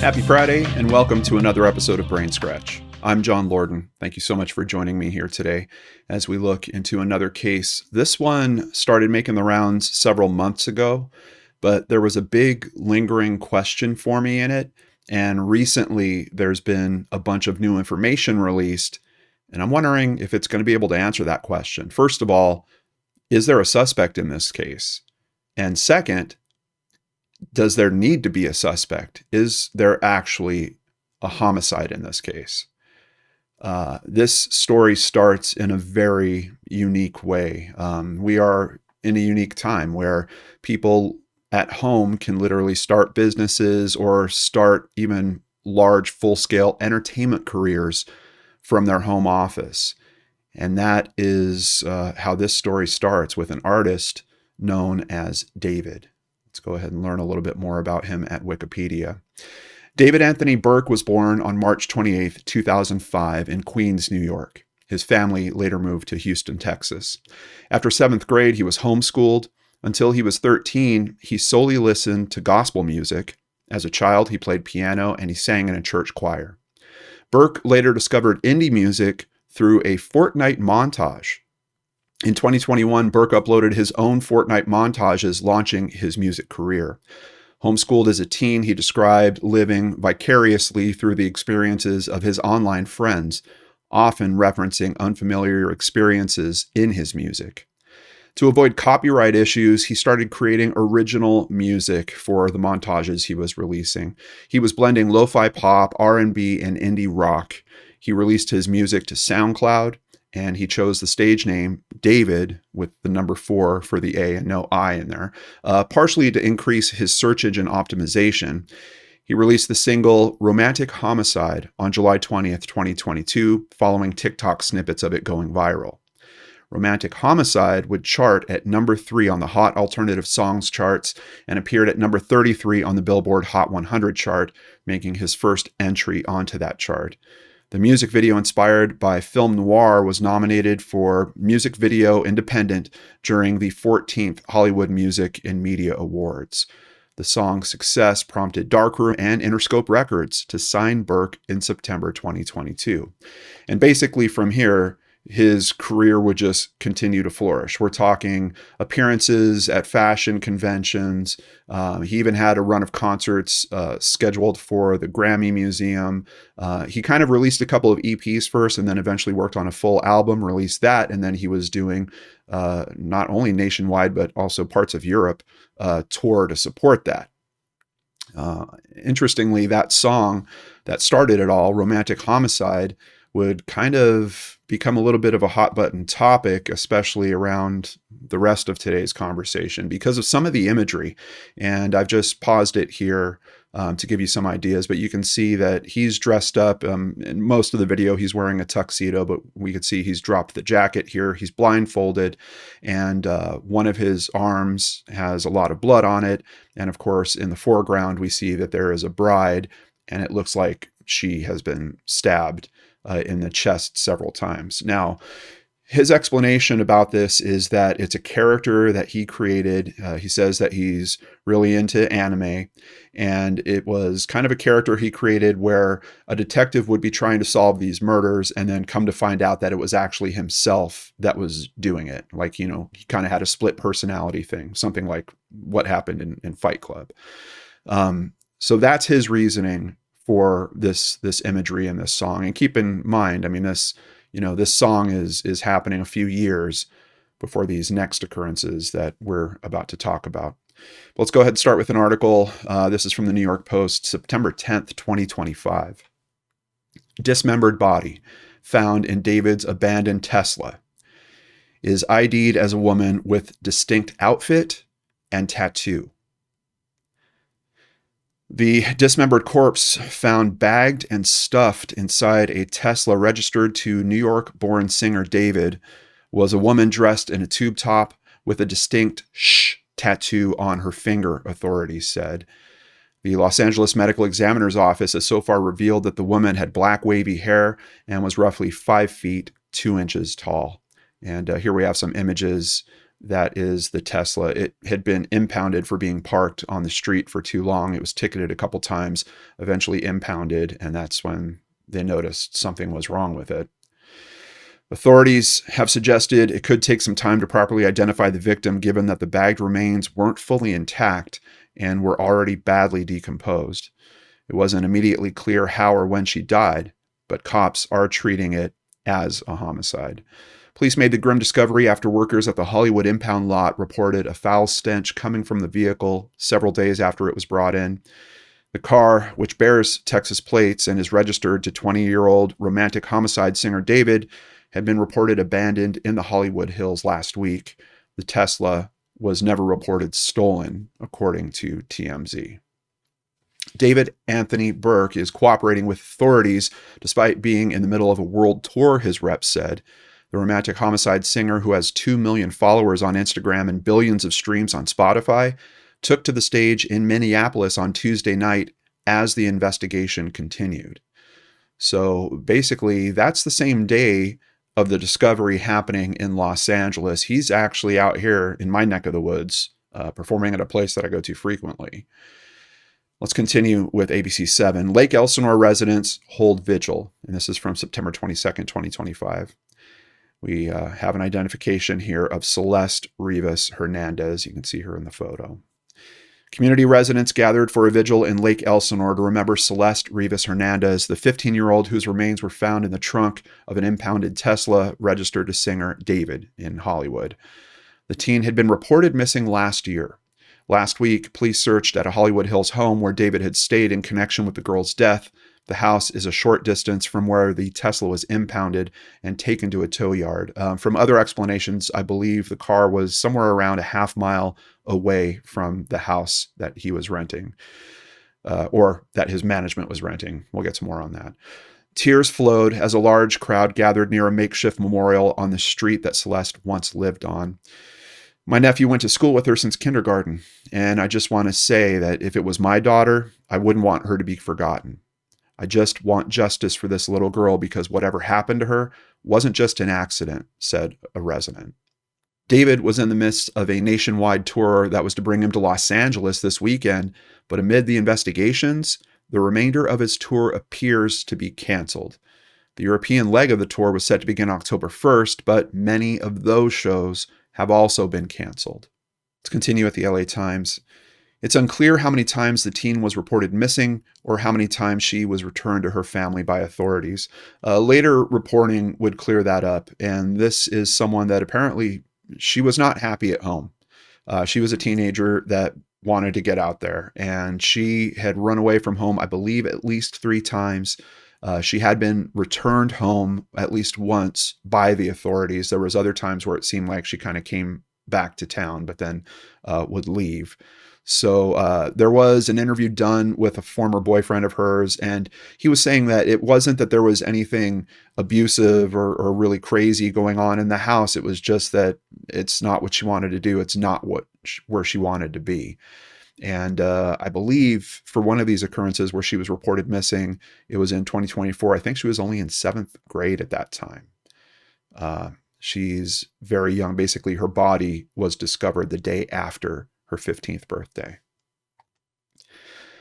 Happy Friday, and welcome to another episode of Brainscratch. I'm John Lorden. Thank you so much for joining me here today as we look into another case. This one started making the rounds several months ago, but there was a big lingering question for me in it, and recently there's been a bunch of new information released, and I'm wondering if it's going to be able to answer that question. First of all, is there a suspect in this case? And second, does there need to be a suspect? Is there actually a homicide in this case? This story starts in a very unique way. We are in a unique time where people at home can literally start businesses or start even large, full-scale entertainment careers from their home office. And that is how this story starts, with an artist known as David. Let's go ahead and learn a little bit more about him at Wikipedia. David Anthony Burke was born on March 28, 2005 in Queens, New York. His family later moved to Houston, Texas. After 7th grade, he was homeschooled. Until he was 13, he solely listened to gospel music. As a child, he played piano and he sang in a church choir. Burke later discovered indie music through a Fortnite montage. In 2021, Burke uploaded his own Fortnite montages, launching his music career. Homeschooled as a teen, he described living vicariously through the experiences of his online friends, often referencing unfamiliar experiences in his music. To avoid copyright issues, he started creating original music for the montages he was releasing. He was blending lo-fi pop, R&B, and indie rock. He released his music to SoundCloud, and he chose the stage name David with the number 4 for the A and no I in there, partially to increase his search engine optimization. He released the single Romantic Homicide on July 20th, 2022, following TikTok snippets of it going viral. Romantic Homicide would chart at number 3 on the Hot Alternative Songs charts and appeared at number 33 on the Billboard Hot 100 chart, making his first entry onto that chart. The music video, inspired by film noir, was nominated for Music Video Independent during the 14th Hollywood Music and Media Awards. The song's success prompted Darkroom and Interscope Records to sign Burke in September 2022. And basically from here, his career would just continue to flourish. We're talking appearances at fashion conventions. He even had a run of concerts scheduled for the Grammy Museum. He kind of released a couple of EPs first and then eventually worked on a full album, released that, and then he was doing not only nationwide but also parts of Europe tour to support that. Interestingly, that song that started it all, Romantic Homicide, would kind of become a little bit of a hot button topic, especially around the rest of today's conversation because of some of the imagery. And I've just paused it here to give you some ideas, but you can see that he's dressed up. In most of the video, he's wearing a tuxedo, but we could see he's dropped the jacket here. He's blindfolded, and one of his arms has a lot of blood on it. And of course, in the foreground, we see that there is a bride, and it looks like she has been stabbed in the chest several times. Now, his explanation about this is that it's a character that he created. He says that he's really into anime, and it was kind of a character he created where a detective would be trying to solve these murders and then come to find out that it was actually himself that was doing it. Like, you know, he kind of had a split personality thing, something like what happened in Fight Club. So that's his reasoning for this imagery in this song. And keep in mind, I mean, this song is happening a few years before these next occurrences that we're about to talk about. But let's go ahead and start with an article. This is from the New York Post, September 10th, 2025. Dismembered body found in David's abandoned Tesla is ID'd as a woman with distinct outfit and tattoo. The dismembered corpse, found bagged and stuffed inside a Tesla registered to New York-born singer David, was a woman dressed in a tube top with a distinct "shh" tattoo on her finger, authorities said. The Los Angeles Medical Examiner's Office has so far revealed that the woman had black wavy hair and was roughly 5 feet 2 inches tall. And here we have some images That is the Tesla. It had been impounded for being parked on the street for too long. It was ticketed a couple times, eventually impounded, and that's when they noticed something was wrong with it. Authorities have suggested it could take some time to properly identify the victim, given that the bagged remains weren't fully intact and were already badly decomposed. It wasn't immediately clear how or when she died, but cops are treating it as a homicide. Police made the grim discovery after workers at the Hollywood impound lot reported a foul stench coming from the vehicle several days after it was brought in. The car, which bears Texas plates and is registered to 20-year-old romantic homicide singer David, had been reported abandoned in the Hollywood Hills last week. The Tesla was never reported stolen, according to TMZ. David Anthony Burke is cooperating with authorities despite being in the middle of a world tour, his reps said. The romantic homicide singer, who has 2 million followers on Instagram and billions of streams on Spotify, took to the stage in Minneapolis on Tuesday night as the investigation continued. So basically, that's the same day of the discovery happening in Los Angeles. He's actually out here in my neck of the woods, performing at a place that I go to frequently. Let's continue with ABC 7. Lake Elsinore residents hold vigil, and this is from September 22nd, 2025. We have an identification here of Celeste Rivas Hernandez. You can see her in the photo. Community residents gathered for a vigil in Lake Elsinore to remember Celeste Rivas Hernandez, the 15-year-old whose remains were found in the trunk of an impounded Tesla registered to singer David in Hollywood. The teen had been reported missing last year. Last week, police searched at a Hollywood Hills home where David had stayed in connection with the girl's death. The house is a short distance from where the Tesla was impounded and taken to a tow yard. From other explanations, I believe the car was somewhere around a half mile away from the house that he was renting, or that his management was renting. We'll get some more on that. Tears flowed as a large crowd gathered near a makeshift memorial on the street that Celeste once lived on. My nephew went to school with her since kindergarten, and I just want to say that if it was my daughter, I wouldn't want her to be forgotten. I just want justice for this little girl because whatever happened to her wasn't just an accident, said a resident. David was in the midst of a nationwide tour that was to bring him to Los Angeles this weekend, but amid the investigations, the remainder of his tour appears to be canceled. The European leg of the tour was set to begin October 1st, but many of those shows have also been canceled. Let's continue at the LA Times. It's unclear how many times the teen was reported missing or how many times she was returned to her family by authorities. Later reporting would clear that up, and this is someone that apparently she was not happy at home. She was a teenager that wanted to get out there, and she had run away from home, I believe, at least 3 times. She had been returned home at least once by the authorities. There was other times where it seemed like she kind of came back to town, but then would leave. So there was an interview done with a former boyfriend of hers, and he was saying that it wasn't that there was anything abusive or really crazy going on in the house. It was just that it's not what she wanted to do. It's not where she wanted to be. And I believe for one of these occurrences where she was reported missing, it was in 2024. I think she was only in 7th grade at that time. She's very young. Basically, her body was discovered the day after her 15th birthday.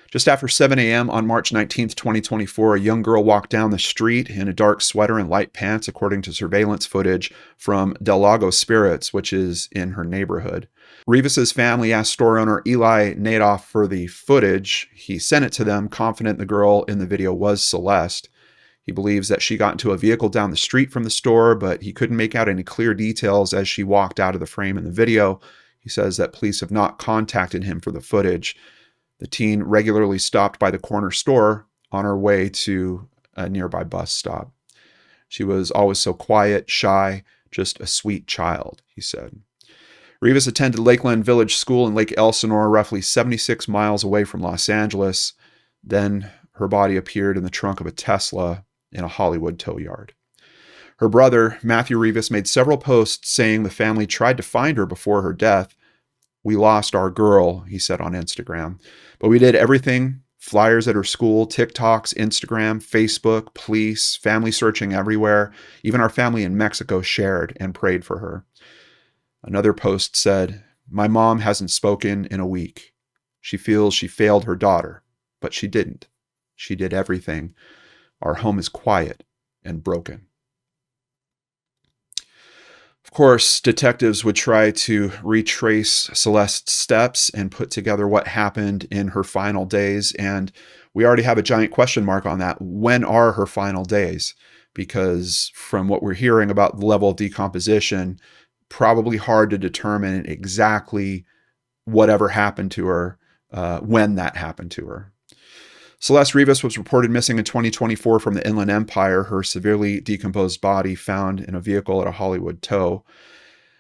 Just after 7 a.m. on March 19th, 2024, a young girl walked down the street in a dark sweater and light pants, according to surveillance footage from Del Lago Spirits, which is in her neighborhood. Rivas's family asked store owner Eli Nadoff for the footage. He sent it to them, confident the girl in the video was Celeste. He believes that she got into a vehicle down the street from the store, but he couldn't make out any clear details as she walked out of the frame in the video. He says that police have not contacted him for the footage. The teen regularly stopped by the corner store on her way to a nearby bus stop. She was always so quiet, shy, just a sweet child, he said. Rivas attended Lakeland Village School in Lake Elsinore, roughly 76 miles away from Los Angeles. Then her body appeared in the trunk of a Tesla in a Hollywood tow yard. Her brother, Matthew Rivas, made several posts saying the family tried to find her before her death. "We lost our girl," he said on Instagram. "But we did everything, flyers at her school, TikToks, Instagram, Facebook, police, family searching everywhere. Even our family in Mexico shared and prayed for her." Another post said, "My mom hasn't spoken in a week. She feels she failed her daughter, but she didn't. She did everything. Our home is quiet and broken." Of course, detectives would try to retrace Celeste's steps and put together what happened in her final days. And we already have a giant question mark on that. When are her final days? Because from what we're hearing about the level of decomposition, probably hard to determine exactly whatever happened to her, when that happened to her. Celeste Rivas was reported missing in 2024 from the Inland Empire, her severely decomposed body found in a vehicle at a Hollywood tow.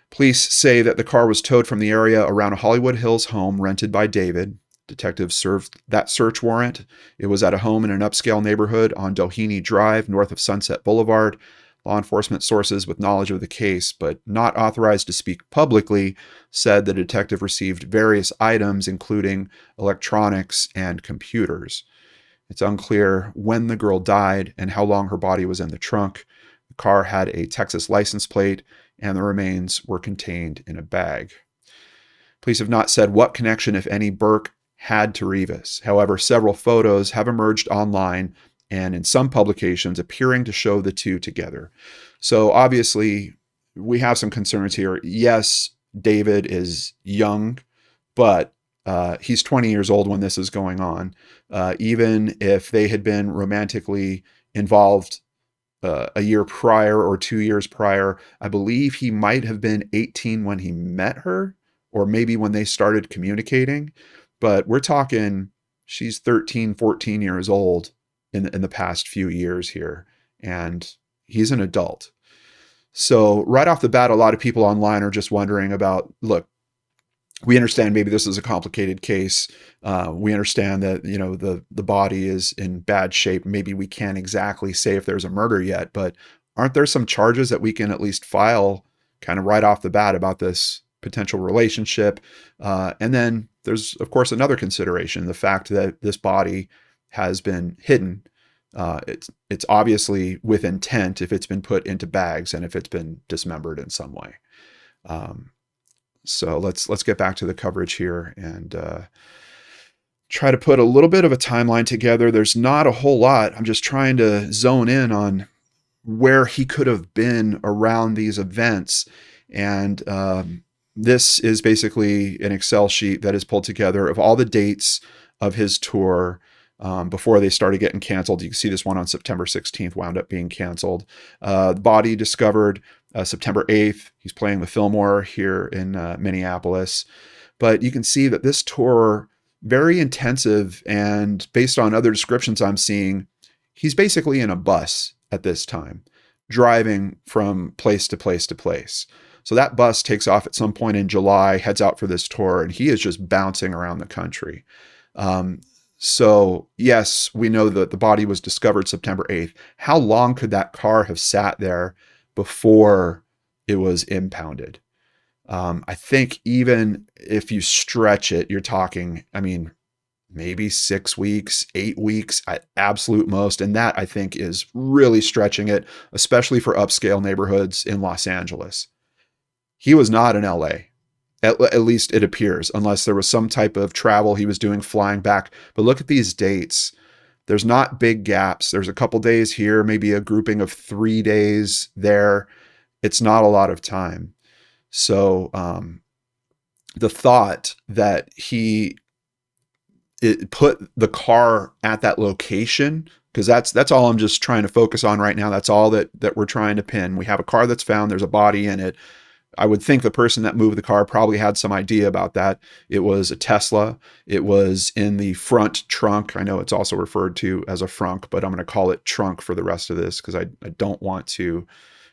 Police say that the car was towed from the area around a Hollywood Hills home rented by David. Detectives served that search warrant. It was at a home in an upscale neighborhood on Doheny Drive, north of Sunset Boulevard. Law enforcement sources with knowledge of the case, but not authorized to speak publicly, said the detective received various items, including electronics and computers. It's unclear when the girl died and how long her body was in the trunk. The car had a Texas license plate, and the remains were contained in a bag. Police have not said what connection, if any, Burke had to Rivas. However, several photos have emerged online and in some publications appearing to show the two together. So obviously, we have some concerns here. Yes, David is young, but he's 20 years old when this is going on. Even if they had been romantically involved a year prior or 2 years prior, I believe he might have been 18 when he met her, or maybe when they started communicating. But we're talking, she's 13, 14 years old in the past few years here, and he's an adult. So right off the bat, a lot of people online are just wondering about, look, we understand maybe this is a complicated case. We understand that, the body is in bad shape. Maybe we can't exactly say if there's a murder yet, but aren't there some charges that we can at least file kind of right off the bat about this potential relationship? And then there's, of course, another consideration, the fact that this body has been hidden. It's obviously with intent if it's been put into bags and if it's been dismembered in some way. So let's get back to the coverage here and try to put a little bit of a timeline together. There's not a whole lot. I'm just trying to zone in on where he could have been around these events. And this is basically an Excel sheet that is pulled together of all the dates of his tour before they started getting canceled. You can see this one on September 16th wound up being canceled. Body discovered September 8th. He's playing the Fillmore here in Minneapolis. But you can see that this tour, very intensive, and based on other descriptions I'm seeing, he's basically in a bus at this time, driving from place to place to place. So that bus takes off at some point in July, heads out for this tour, and he is just bouncing around the country. So yes, we know that the body was discovered September 8th. How long could that car have sat there before it was impounded? I think even if you stretch it, you're talking, maybe 6 weeks, 8 weeks at absolute most. And that, I think, is really stretching it, especially for upscale neighborhoods in Los Angeles. He was not in LA. At least it appears, unless there was some type of travel he was doing flying back. But look at these dates. There's not big gaps. There's a couple days here, maybe a grouping of 3 days there. It's not a lot of time. So the thought that he put the car at that location, because that's all I'm just trying to focus on right now. That's all that we're trying to pin. We have a car that's found. There's a body in it. I would think the person that moved the car probably had some idea about that. It was a Tesla. It was in the front trunk. I know it's also referred to as a frunk, but I'm going to call it trunk for the rest of this because I don't want to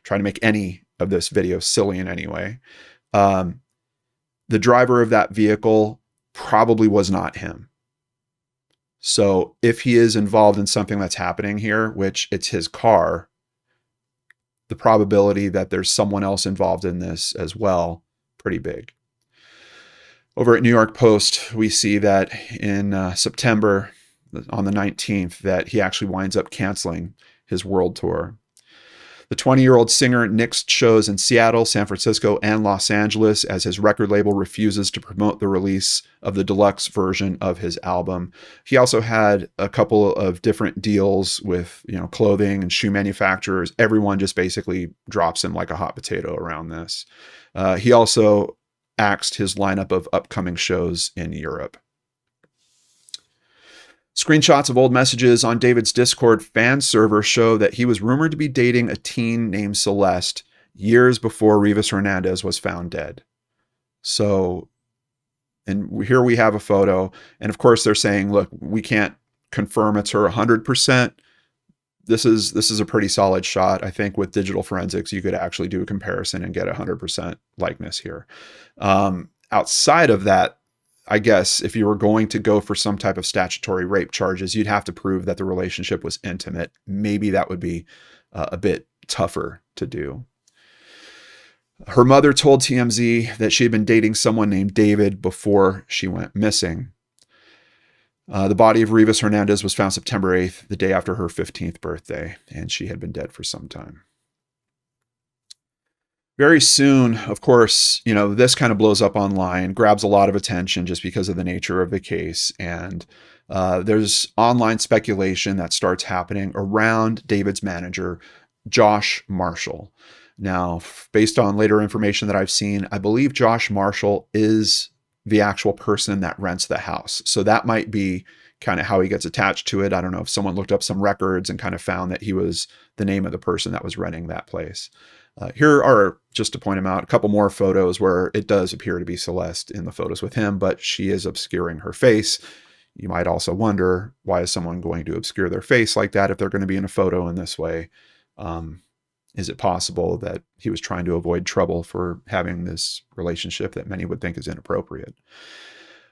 try to make any of this video silly in any way. The driver of that vehicle probably was not him. So if he is involved in something that's happening here, which it's his car, the probability that there's someone else involved in this as well, pretty big. Over at New York Post, we see that in September, on the 19th, that he actually winds up canceling his world tour. The 20-year-old singer nixed shows in Seattle, San Francisco, and Los Angeles as his record label refuses to promote the release of the deluxe version of his album. He also had a couple of different deals with, clothing and shoe manufacturers. Everyone just basically drops him like a hot potato around this. He also axed his lineup of upcoming shows in Europe. Screenshots of old messages on David's Discord fan server show that he was rumored to be dating a teen named Celeste years before Rivas Hernandez was found dead. So, and here we have a photo. And of course they're saying, look, we can't confirm it's her 100%. This is a pretty solid shot. I think with digital forensics, you could actually do a comparison and get 100% likeness here. Outside of that, I guess if you were going to go for some type of statutory rape charges, you'd have to prove that the relationship was intimate. Maybe that would be a bit tougher to do. Her mother told TMZ that she had been dating someone named David before she went missing. The body of Rivas Hernandez was found September 8th, the day after her 15th birthday, and she had been dead for some time. Very soon, of course, this kind of blows up online, grabs a lot of attention just because of the nature of the case. And there's online speculation that starts happening around David's manager, Josh Marshall. Now, based on later information that I've seen, I believe Josh Marshall is the actual person that rents the house. So that might be kind of how he gets attached to it. I don't know if someone looked up some records and kind of found that he was the name of the person that was renting that place. Here are, just to point him out, a couple more photos where it does appear to be Celeste in the photos with him, but she is obscuring her face. You might also wonder, why is someone going to obscure their face like that if they're going to be in a photo in this way? Is it possible that he was trying to avoid trouble for having this relationship that many would think is inappropriate?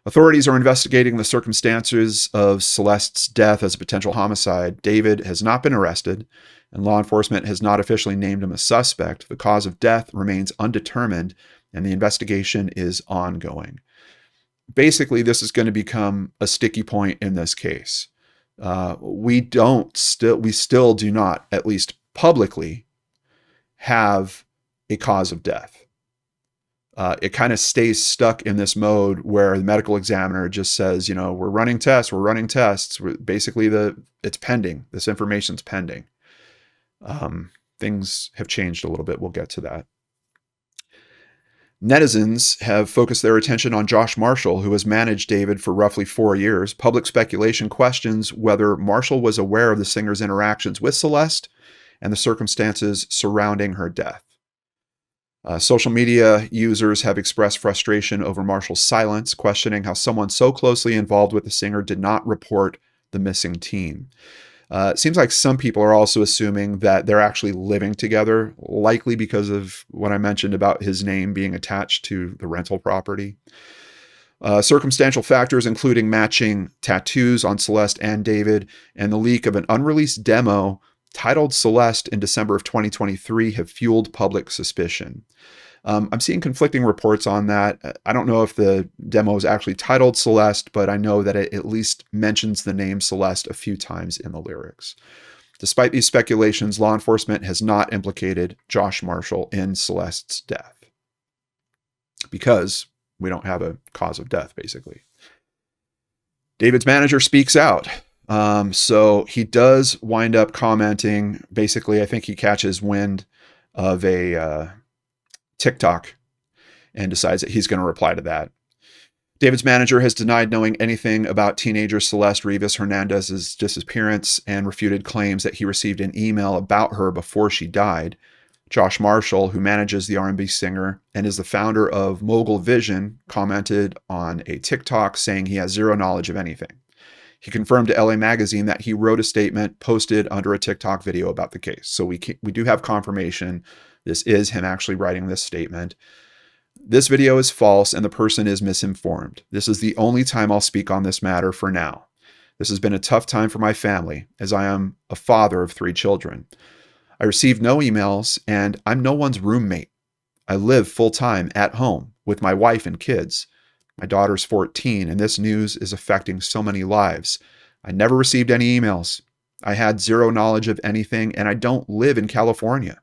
Authorities are investigating the circumstances of Celeste's death as a potential homicide. David has not been arrested, and law enforcement has not officially named him a suspect. The cause of death remains undetermined, and the investigation is ongoing. Basically, this is going to become a sticky point in this case. We still do not, at least publicly, have a cause of death. It kind of stays stuck in this mode where the medical examiner just says, we're running tests. Basically, it's pending. This information's pending. Things have changed a little bit. We'll get to that. Netizens have focused their attention on Josh Marshall, who has managed David for roughly 4 years. Public speculation questions whether Marshall was aware of the singer's interactions with Celeste and the circumstances surrounding her death. Social media users have expressed frustration over Marshall's silence, questioning how someone so closely involved with the singer did not report the missing teen. It seems like some people are also assuming that they're actually living together, likely because of what I mentioned about his name being attached to the rental property. Circumstantial factors, including matching tattoos on Celeste and David, and the leak of an unreleased demo titled Celeste in December of 2023, have fueled public suspicion. I'm seeing conflicting reports on that. I don't know if the demo is actually titled Celeste, but I know that it at least mentions the name Celeste a few times in the lyrics. Despite these speculations, law enforcement has not implicated Josh Marshall in Celeste's death because we don't have a cause of death, basically. David's manager speaks out. So he does wind up commenting. Basically, I think he catches wind of a TikTok and decides that he's going to reply to that. David's manager has denied knowing anything about teenager Celeste Rivas Hernandez's disappearance and refuted claims that he received an email about her before she died. Josh Marshall, who manages the R&B singer and is the founder of Mogul Vision, commented on a TikTok saying he has zero knowledge of anything. He confirmed to LA Magazine that he wrote a statement posted under a TikTok video about the case. So we do have confirmation. This is him actually writing this statement. This video is false and the person is misinformed. This is the only time I'll speak on this matter for now. This has been a tough time for my family, as I am a father of 3 children. I received no emails and I'm no one's roommate. I live full-time at home with my wife and kids. My daughter's 14 and this news is affecting so many lives. I never received any emails. I had zero knowledge of anything and I don't live in California.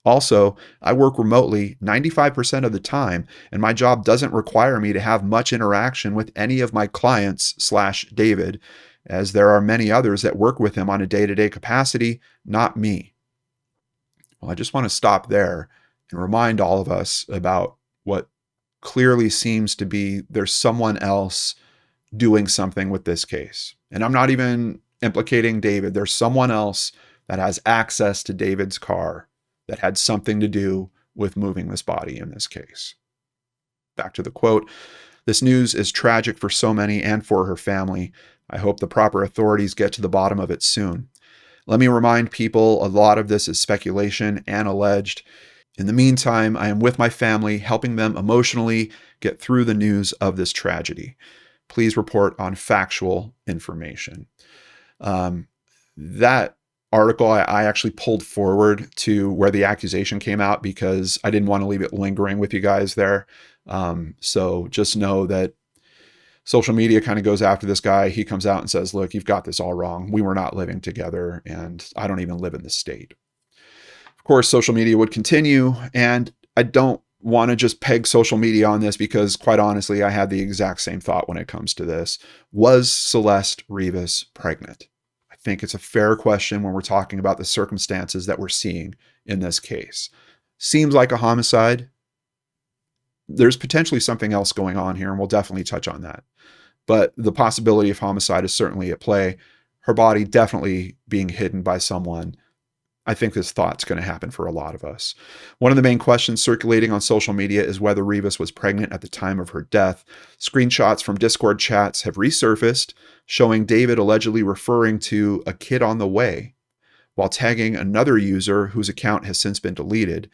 Also, I work remotely 95% of the time, and my job doesn't require me to have much interaction with any of my clients slash David, as there are many others that work with him on a day-to-day capacity, not me. Well, I just want to stop there and remind all of us about what clearly seems to be there's someone else doing something with this case. And I'm not even implicating David. There's someone else that has access to David's car that had something to do with moving this body in this case. Back to the quote. This news is tragic for so many and for her family. I hope the proper authorities get to the bottom of it soon. Let me remind people a lot of this is speculation and alleged. In the meantime, I am with my family, helping them emotionally get through the news of this tragedy. Please report on factual information. That article I actually pulled forward to where the accusation came out because I didn't want to leave it lingering with you guys there. So just know that social media kind of goes after this guy. He comes out and says, look, you've got this all wrong. We were not living together, and I don't even live in the state. Of course, social media would continue, and I don't want to just peg social media on this because, quite honestly, I had the exact same thought when it comes to this. Was Celeste Rivas pregnant? I think it's a fair question when we're talking about the circumstances that we're seeing in this case. Seems like a homicide. There's potentially something else going on here, and we'll definitely touch on that. But the possibility of homicide is certainly at play. Her body definitely being hidden by someone. I think this thought's going to happen for a lot of us. One of the main questions circulating on social media is whether Rivas was pregnant at the time of her death. Screenshots from Discord chats have resurfaced, showing David allegedly referring to a kid on the way, while tagging another user whose account has since been deleted.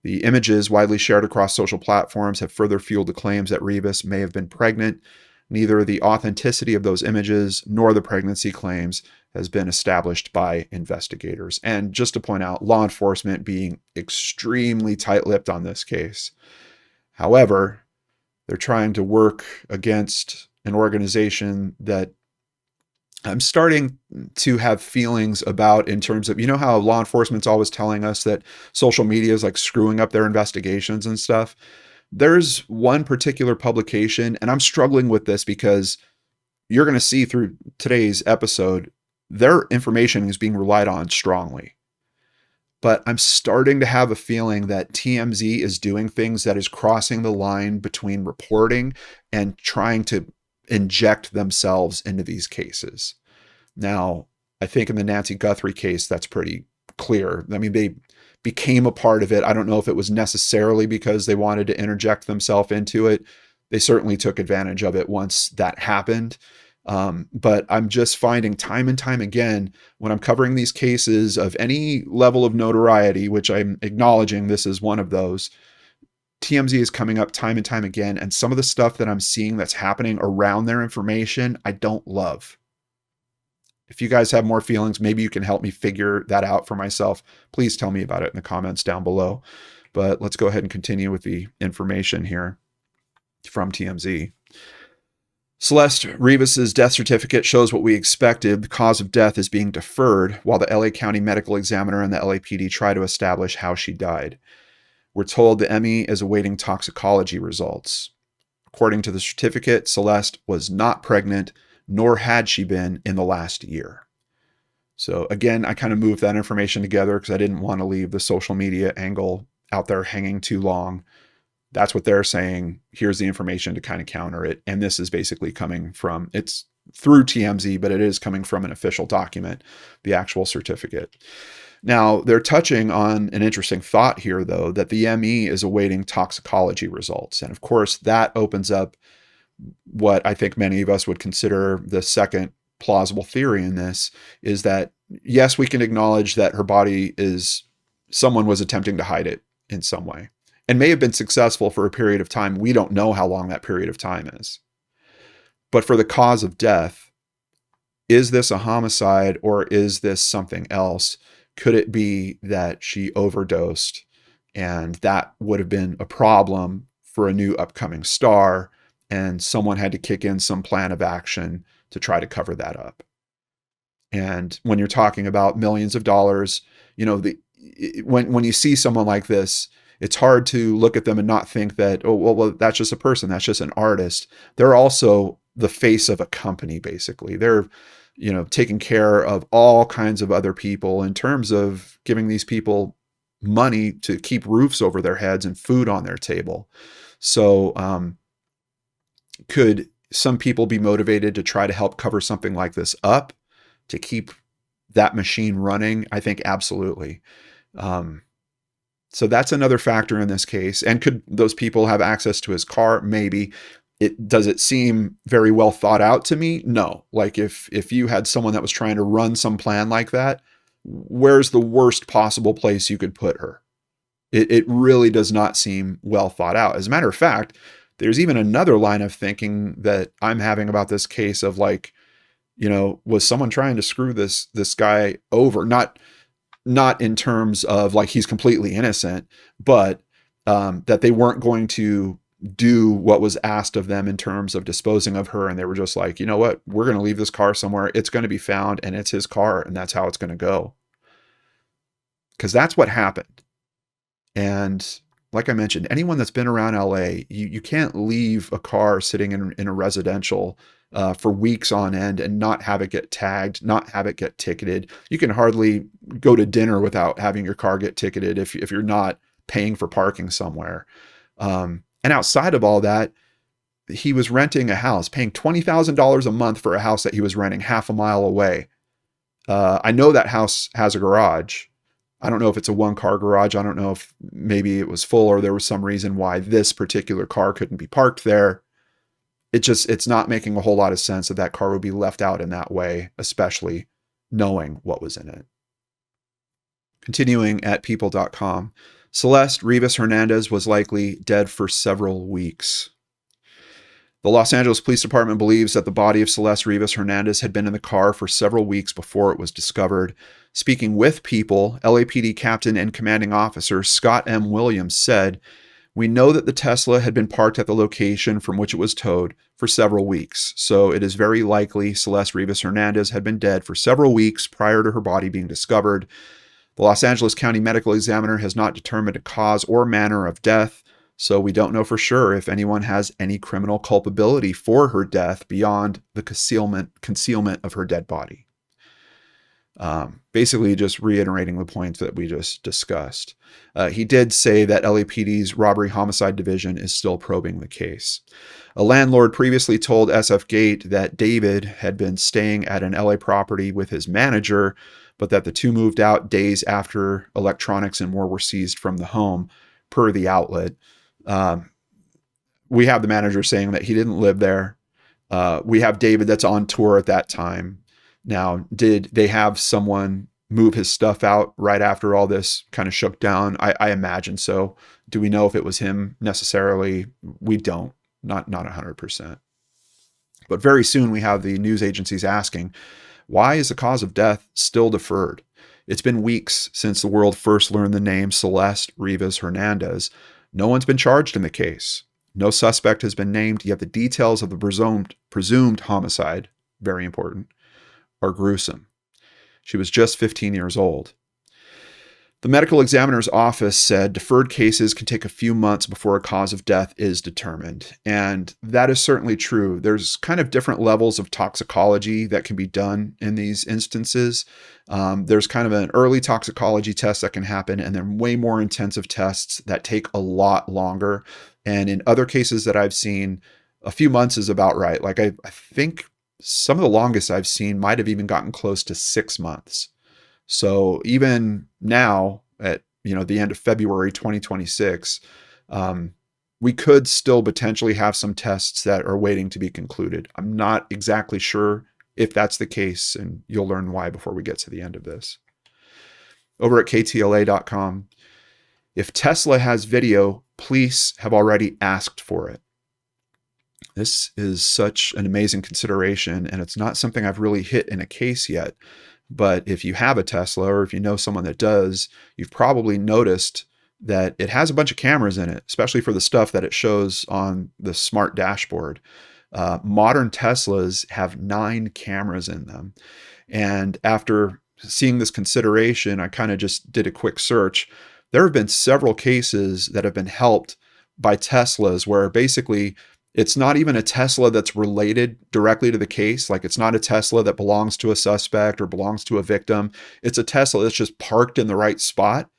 The images widely shared across social platforms have further fueled the claims that Rivas may have been pregnant. Neither the authenticity of those images nor the pregnancy claims has been established by investigators. And just to point out, law enforcement being extremely tight-lipped on this case. However, they're trying to work against an organization that I'm starting to have feelings about in terms of, you know how law enforcement's always telling us that social media is like screwing up their investigations and stuff? There's one particular publication, and I'm struggling with this because you're going to see through today's episode, their information is being relied on strongly. But I'm starting to have a feeling that TMZ is doing things that is crossing the line between reporting and trying to inject themselves into these cases. Now, I think in the Nancy Guthrie case, that's pretty clear. I mean, they became a part of it. I don't know if it was necessarily because they wanted to interject themselves into it. They certainly took advantage of it once that happened. But I'm just finding time and time again, when I'm covering these cases of any level of notoriety, which I'm acknowledging this is one of those, TMZ is coming up time and time again. And some of the stuff that I'm seeing that's happening around their information, I don't love. If you guys have more feelings, maybe you can help me figure that out for myself. Please tell me about it in the comments down below. But let's go ahead and continue with the information here from TMZ. Celeste Rivas's death certificate shows what we expected. The cause of death is being deferred while the LA County Medical Examiner and the LAPD try to establish how she died. We're told the ME is awaiting toxicology results. According to the certificate, Celeste was not pregnant, nor had she been in the last year. So again, I kind of moved that information together because I didn't want to leave the social media angle out there hanging too long. That's what they're saying. Here's the information to kind of counter it. And this is basically coming from, it's through TMZ, but it is coming from an official document, the actual certificate. Now, they're touching on an interesting thought here, though, that the ME is awaiting toxicology results. And of course, that opens up what I think many of us would consider the second plausible theory in this, is that, yes, we can acknowledge that her body is, someone was attempting to hide it in some way and may have been successful for a period of time. We don't know how long that period of time is. But for the cause of death, is this a homicide or is this something else? Could it be that she overdosed and that would have been a problem for a new upcoming star, and someone had to kick in some plan of action to try to cover that up? And when you're talking about millions of dollars, you know, when you see someone like this, it's hard to look at them and not think that, oh, well, that's just a person. That's just an artist. They're also the face of a company, basically. They're, taking care of all kinds of other people in terms of giving these people money to keep roofs over their heads and food on their table. So, could some people be motivated to try to help cover something like this up to keep that machine running? I think absolutely. So that's another factor in this case. And could those people have access to his car? Maybe. Does it seem very well thought out to me? No. Like if you had someone that was trying to run some plan like that, where's the worst possible place you could put her? It really does not seem well thought out. As a matter of fact, there's even another line of thinking that I'm having about this case of like, was someone trying to screw this guy over? Not in terms of like he's completely innocent, but that they weren't going to do what was asked of them in terms of disposing of her. And they were just like, you know what, we're going to leave this car somewhere. It's going to be found and it's his car and that's how it's going to go. Because that's what happened. And like I mentioned, anyone that's been around LA, you can't leave a car sitting in a residential for weeks on end and not have it get tagged, not have it get ticketed. You can hardly go to dinner without having your car get ticketed if you're not paying for parking somewhere. And outside of all that, he was renting a house, paying $20,000 a month for a house that he was renting half a mile away. I know that house has a garage. I don't know if it's a one-car garage. I don't know if maybe it was full or there was some reason why this particular car couldn't be parked there. It's not making a whole lot of sense that car would be left out in that way, especially knowing what was in it. Continuing at people.com, Celeste Rivas Hernandez was likely dead for several weeks. The Los Angeles Police Department believes that the body of Celeste Rivas Hernandez had been in the car for several weeks before it was discovered. Speaking with People, LAPD Captain and Commanding Officer Scott M. Williams said, "We know that the Tesla had been parked at the location from which it was towed for several weeks, so it is very likely Celeste Rivas Hernandez had been dead for several weeks prior to her body being discovered. The Los Angeles County Medical Examiner has not determined a cause or manner of death, so we don't know for sure if anyone has any criminal culpability for her death beyond the concealment of her dead body." Basically just reiterating the points that we just discussed. He did say that LAPD's Robbery Homicide Division is still probing the case. A landlord previously told SF Gate that David had been staying at an LA property with his manager, but that the two moved out days after electronics and more were seized from the home, per the outlet. We have the manager saying that he didn't live there. We have David that's on tour at that time. Now, did they have someone move his stuff out right after all this kind of shook down? I imagine so. Do we know if it was him necessarily? We don't. Not 100%. But very soon we have the news agencies asking, why is the cause of death still deferred? It's been weeks since the world first learned the name Celeste Rivas Hernandez. No one's been charged in the case. No suspect has been named, yet the details of the presumed homicide, very important, are gruesome. She was just 15 years old. The medical examiner's office said deferred cases can take a few months before a cause of death is determined. And that is certainly true. There's kind of different levels of toxicology that can be done in these instances. There's kind of an early toxicology test that can happen, and then way more intensive tests that take a lot longer. And in other cases that I've seen, a few months is about right. Like I think some of the longest I've seen might have even gotten close to 6 months. So even now at, the end of February 2026, we could still potentially have some tests that are waiting to be concluded. I'm not exactly sure if that's the case, and you'll learn why before we get to the end of this. Over at KTLA.com, if Tesla has video, police have already asked for it. This is such an amazing consideration, and it's not something I've really hit in a case yet. But if you have a Tesla, or if you know someone that does, you've probably noticed that it has a bunch of cameras in it, especially for the stuff that it shows on the smart dashboard. Modern Teslas have 9 cameras in them. And after seeing this consideration, I kind of just did a quick search. There have been several cases that have been helped by Teslas where basically it's not even a Tesla that's related directly to the case. Like it's not a Tesla that belongs to a suspect or belongs to a victim. It's a Tesla that's just parked in the right spot,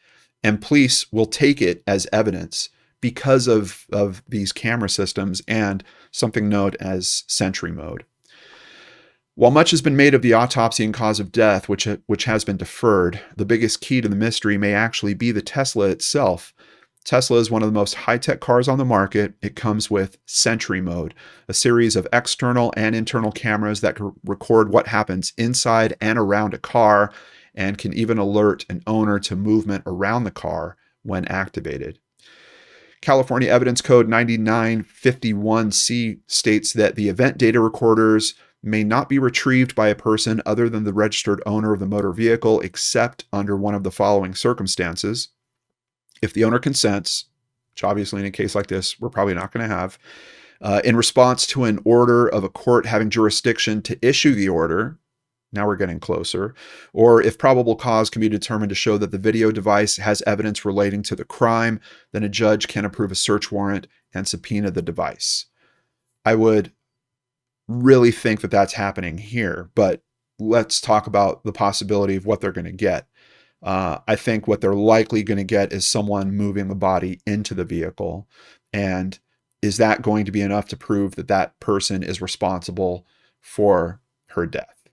and police will take it as evidence because of these camera systems and something known as Sentry Mode. While much has been made of the autopsy and cause of death, which has been deferred, the biggest key to the mystery may actually be the Tesla itself. Tesla is one of the most high-tech cars on the market. It comes with Sentry Mode, a series of external and internal cameras that can record what happens inside and around a car and can even alert an owner to movement around the car when activated. California Evidence Code 9951C states that the event data recorders may not be retrieved by a person other than the registered owner of the motor vehicle, except under one of the following circumstances. If the owner consents, which obviously in a case like this, we're probably not going to have, in response to an order of a court having jurisdiction to issue the order, now we're getting closer, or if probable cause can be determined to show that the video device has evidence relating to the crime, then a judge can approve a search warrant and subpoena the device. I would really think that that's happening here, but let's talk about the possibility of what they're going to get. I think what they're likely going to get is someone moving the body into the vehicle. And is that going to be enough to prove that that person is responsible for her death?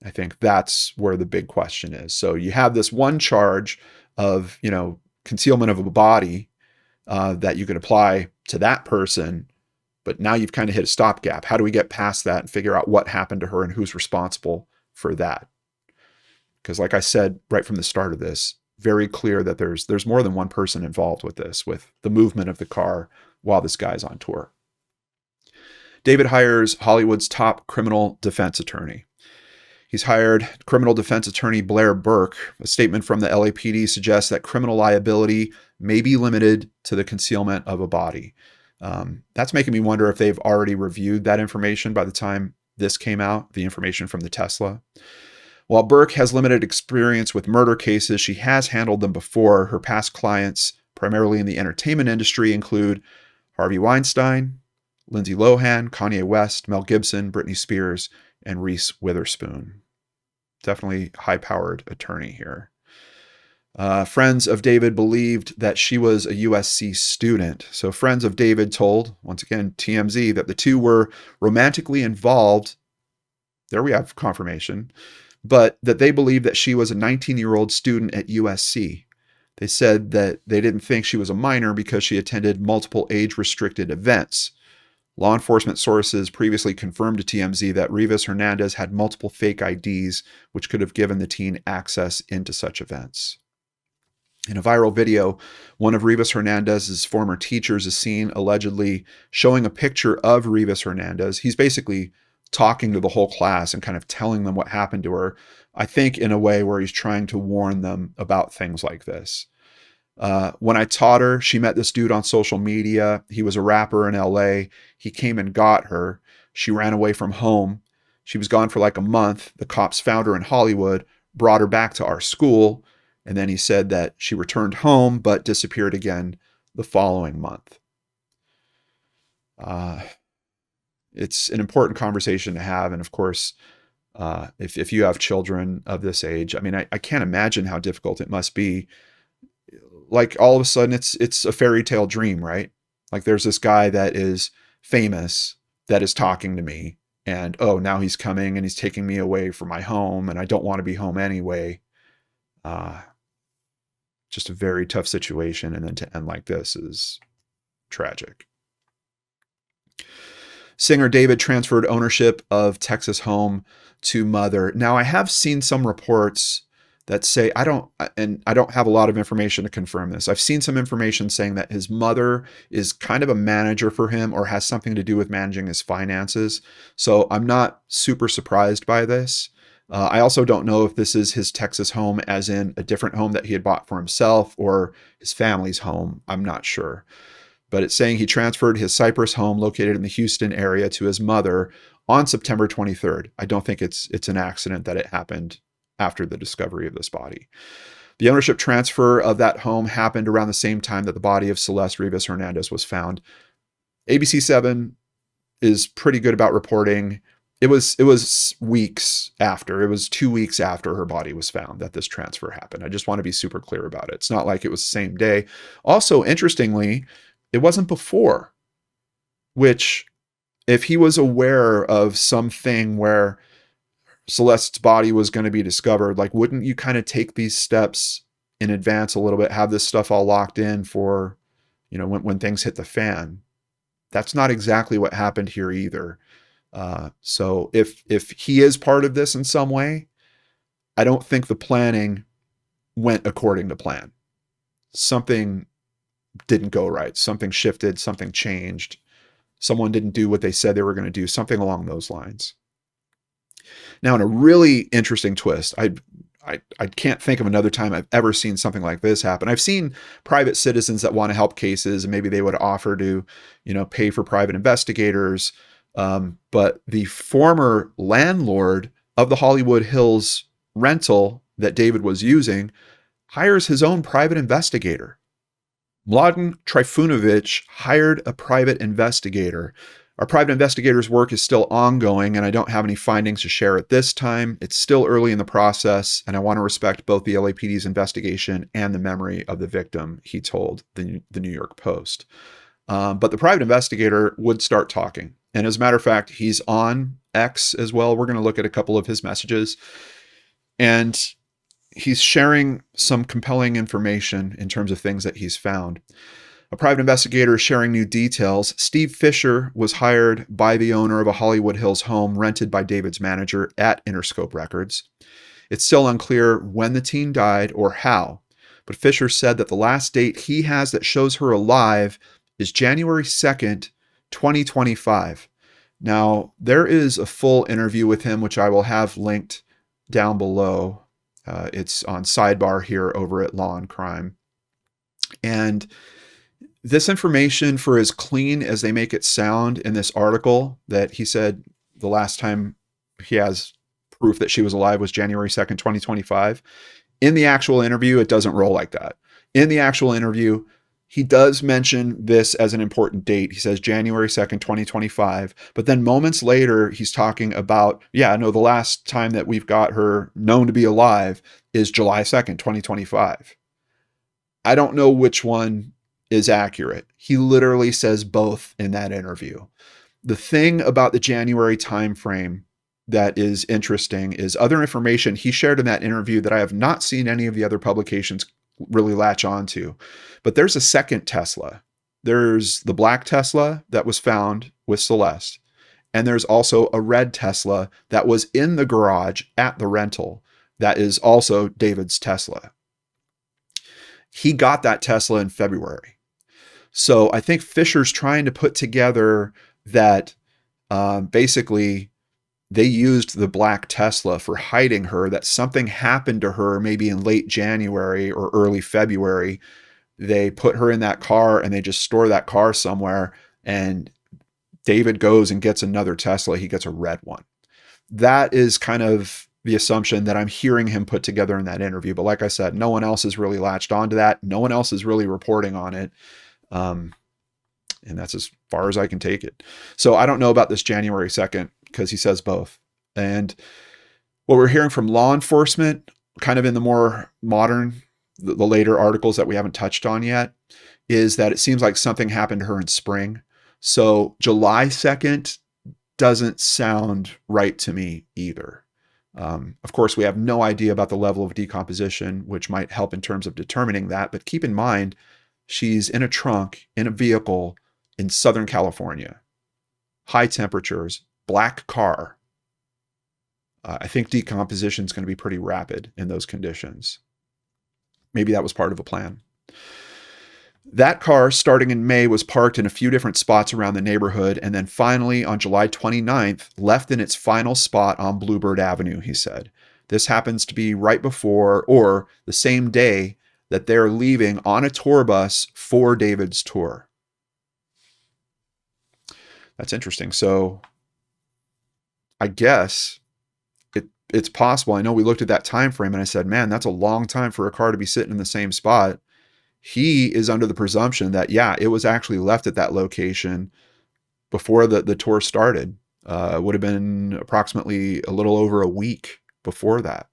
I think that's where the big question is. So you have this one charge of, concealment of a body that you could apply to that person, but now you've kind of hit a stopgap. How do we get past that and figure out what happened to her and who's responsible for that? Because like I said right from the start of this, very clear that there's more than one person involved with this, with the movement of the car while this guy's on tour. David hires Hollywood's top criminal defense attorney. He's hired criminal defense attorney Blair Burke. A statement from the LAPD suggests that criminal liability may be limited to the concealment of a body. That's making me wonder if they've already reviewed that information by the time this came out, the information from the Tesla. While Burke has limited experience with murder cases, she has handled them before. Her past clients, primarily in the entertainment industry, include Harvey Weinstein, Lindsay Lohan, Kanye West, Mel Gibson, Britney Spears, and Reese Witherspoon. Definitely high-powered attorney here. Friends of David believed that she was a USC student. So friends of David told, once again, TMZ, that the two were romantically involved. There we have confirmation. But that they believed that she was a 19-year-old student at USC. They said that they didn't think she was a minor because she attended multiple age-restricted events. Law enforcement sources previously confirmed to TMZ that Rivas Hernandez had multiple fake IDs, which could have given the teen access into such events. In a viral video, one of Rivas Hernandez's former teachers is seen allegedly showing a picture of Rivas Hernandez. He's basically talking to the whole class and kind of telling them what happened to her, I think in a way where he's trying to warn them about things like this. When I taught her, she met this dude on social media. He was a rapper in LA. He came and got her. She ran away from home. She was gone for like a month. The cops found her in Hollywood, brought her back to our school. And then he said that she returned home, but disappeared again the following month. It's an important conversation to have. And of course, if you have children of this age, I mean, I can't imagine how difficult it must be. Like all of a sudden it's a fairy tale dream, right? Like there's this guy that is famous that is talking to me and, oh, now he's coming and he's taking me away from my home and I don't want to be home anyway. Just a very tough situation. And then to end like this is tragic. Singer David transferred ownership of Texas home to mother. Now, I have seen some reports that say, I don't have a lot of information to confirm this. I've seen some information saying that his mother is kind of a manager for him or has something to do with managing his finances. So I'm not super surprised by this. I also don't know if this is his Texas home as in a different home that he had bought for himself or his family's home. I'm not sure. But it's saying he transferred his Cypress home located in the Houston area to his mother on September 23rd. I don't think it's an accident that it happened after the discovery of this body. The ownership transfer of that home happened around the same time that the body of Celeste Rivas Hernandez was found. ABC7 is pretty good about reporting. It was weeks after. It was 2 weeks after her body was found that this transfer happened. I just want to be super clear about it. It's not like it was the same day. Also, interestingly, it wasn't before, which if he was aware of something where Celeste's body was going to be discovered, like, wouldn't you kind of take these steps in advance a little bit, have this stuff all locked in for, when things hit the fan? That's not exactly what happened here either. So if he is part of this in some way, I don't think the planning went according to plan. Something didn't go right. Something shifted, something changed. Someone didn't do what they said they were going to do, something along those lines. Now, in a really interesting twist, I can't think of another time I've ever seen something like this happen. I've seen private citizens that want to help cases, and maybe they would offer to, pay for private investigators. But the former landlord of the Hollywood Hills rental that David was using hires his own private investigator. Mladen Trifunovic hired a private investigator. Our private investigator's work is still ongoing, and I don't have any findings to share at this time. It's still early in the process, and I want to respect both the LAPD's investigation and the memory of the victim, he told the New York Post. But the private investigator would start talking. And as a matter of fact, he's on X as well. We're going to look at a couple of his messages. And he's sharing some compelling information in terms of things that he's found. A private investigator is sharing new details. Steve Fisher was hired by the owner of a Hollywood Hills home rented by David's manager at Interscope Records. It's still unclear when the teen died or how, but Fisher said that the last date he has that shows her alive is January 2nd, 2025. Now, there is a full interview with him, which I will have linked down below. It's on sidebar here over at Law and Crime. And this information, for as clean as they make it sound in this article, that he said the last time he has proof that she was alive was January 2nd, 2025. In the actual interview, it doesn't roll like that. In the actual interview, he does mention this as an important date. He says January 2nd, 2025. But then moments later, he's talking about, the last time that we've got her known to be alive is July 2nd, 2025. I don't know which one is accurate. He literally says both in that interview. The thing about the January timeframe that is interesting is other information he shared in that interview that I have not seen any of the other publications really latch onto. But there's a second Tesla. There's the black Tesla that was found with Celeste. And there's also a red Tesla that was in the garage at the rental. That is also David's Tesla. He got that Tesla in February. So I think Fisher's trying to put together that basically they used the black Tesla for hiding her, that something happened to her maybe in late January or early February. They put her in that car and they just store that car somewhere, and David goes and gets another Tesla. He gets a red one. That is kind of the assumption that I'm hearing him put together in that interview. But like I said, no one else has really latched onto that. No one else is really reporting on it. And that's as far as I can take it. So I don't know about this January 2nd because he says both. And what we're hearing from law enforcement, kind of in the more modern, the later articles that we haven't touched on yet, is that it seems like something happened to her in spring. So July 2nd doesn't sound right to me either. Of course, we have no idea about the level of decomposition, which might help in terms of determining that. But keep in mind, she's in a trunk in a vehicle in Southern California, high temperatures, black car. I think decomposition is going to be pretty rapid in those conditions. Maybe that was part of a plan. That car, starting in May, was parked in a few different spots around the neighborhood, and then finally on July 29th, left in its final spot on Bluebird Avenue, he said. This happens to be right before or the same day that they're leaving on a tour bus for David's tour. That's interesting. So I guess it's possible. I know we looked at that time frame and I said, man, that's a long time for a car to be sitting in the same spot. He is under the presumption that, yeah, it was actually left at that location before the tour started. It would have been approximately a little over a week before that.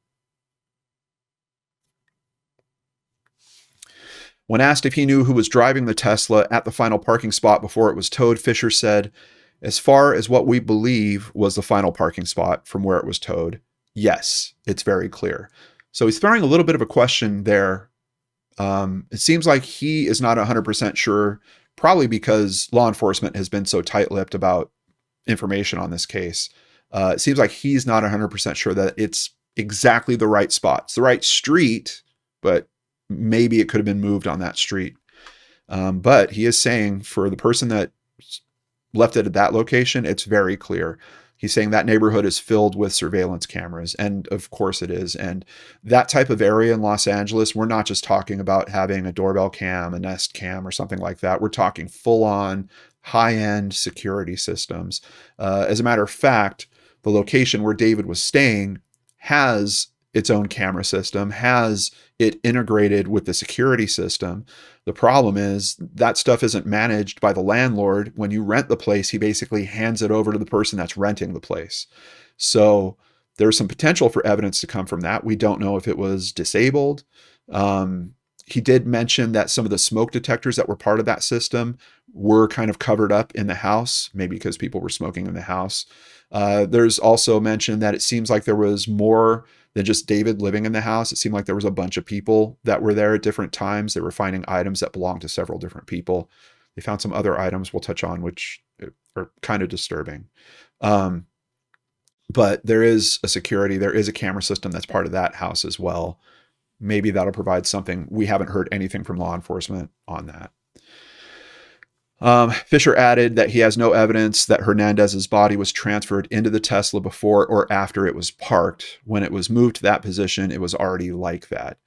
When asked if he knew who was driving the Tesla at the final parking spot before it was towed, Fisher said, as far as what we believe was the final parking spot from where it was towed, yes, it's very clear. So he's throwing a little bit of a question there. It seems like he is not 100% sure, probably because law enforcement has been so tight-lipped about information on this case. It seems like he's not 100% sure that it's exactly the right spot. It's the right street, but maybe it could have been moved on that street. But he is saying for the person that left it at that location, it's very clear. He's saying that neighborhood is filled with surveillance cameras. And of course it is. And that type of area in Los Angeles, we're not just talking about having a doorbell cam, a Nest cam, or something like that. We're talking full on high-end security systems. As a matter of fact, the location where David was staying has its own camera system, has it integrated with the security system. The problem is that stuff isn't managed by the landlord. When you rent the place, he basically hands it over to the person that's renting the place. So there's some potential for evidence to come from that. We don't know if it was disabled. He did mention that some of the smoke detectors that were part of that system were kind of covered up in the house, maybe because people were smoking in the house. There's also mention that it seems like there was more than just David living in the house. It seemed like there was a bunch of people that were there at different times. They were finding items that belonged to several different people. They found some other items we'll touch on, which are kind of disturbing. But there is there is a camera system that's part of that house as well. Maybe that'll provide something. We haven't heard anything from law enforcement on that. Fisher added that he has no evidence that Hernandez's body was transferred into the Tesla before or after it was parked. When it was moved to that position, it was already like that.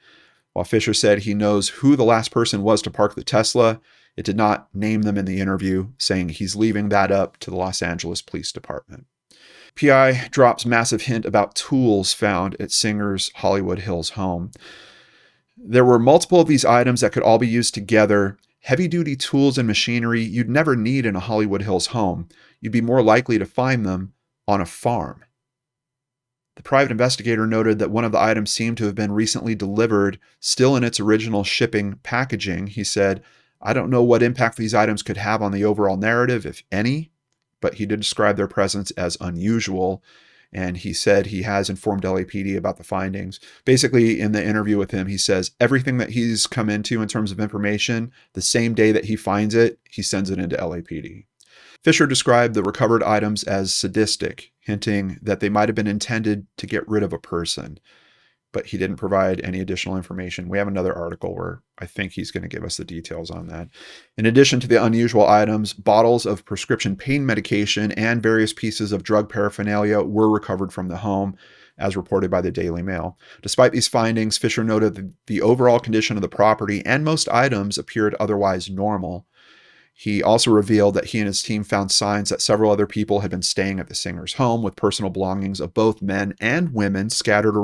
While Fisher said he knows who the last person was to park the Tesla, it did not name them in the interview, saying he's leaving that up to the Los Angeles Police Department. PI drops massive hint about tools found at Singer's Hollywood Hills home. There were multiple of these items that could all be used together. Heavy-duty tools and machinery you'd never need in a Hollywood Hills home. You'd be more likely to find them on a farm. The private investigator noted that one of the items seemed to have been recently delivered, still in its original shipping packaging. He said, I don't know what impact these items could have on the overall narrative, if any, but he did describe their presence as unusual. And he said he has informed LAPD about the findings. Basically, in the interview with him, he says everything that he's come into in terms of information, the same day that he finds it, he sends it into LAPD. Fisher described the recovered items as sadistic, hinting that they might have been intended to get rid of a person, but he didn't provide any additional information. We have another article where I think he's going to give us the details on that. In addition to the unusual items, bottles of prescription pain medication and various pieces of drug paraphernalia were recovered from the home, as reported by the Daily Mail. Despite these findings, Fisher noted that the overall condition of the property and most items appeared otherwise normal. He also revealed that he and his team found signs that several other people had been staying at the Singer's home, with personal belongings of both men and women scattered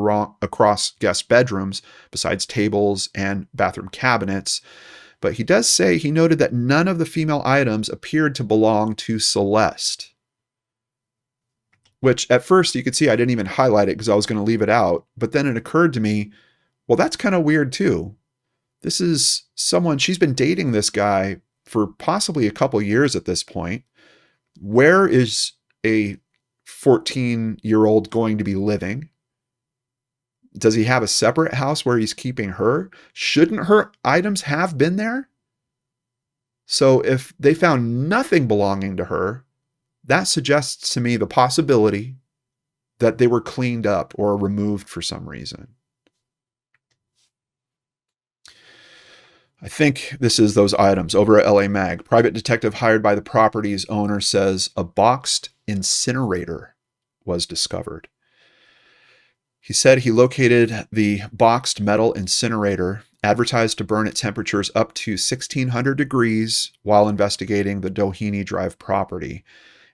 across guest bedrooms, besides tables and bathroom cabinets. But he does say he noted that none of the female items appeared to belong to Celeste. Which at first you could see I didn't even highlight it because I was going to leave it out. But then it occurred to me, well, that's kind of weird too. This is someone, she's been dating this guy for possibly a couple years at this point. Where is a 14-year-old going to be living? Does he have a separate house where he's keeping her? Shouldn't her items have been there? So if they found nothing belonging to her, that suggests to me the possibility that they were cleaned up or removed for some reason. I think this is those items over at LA Mag. Private detective hired by the property's owner says a boxed incinerator was discovered. He said he located the boxed metal incinerator, advertised to burn at temperatures up to 1,600 degrees while investigating the Doheny Drive property,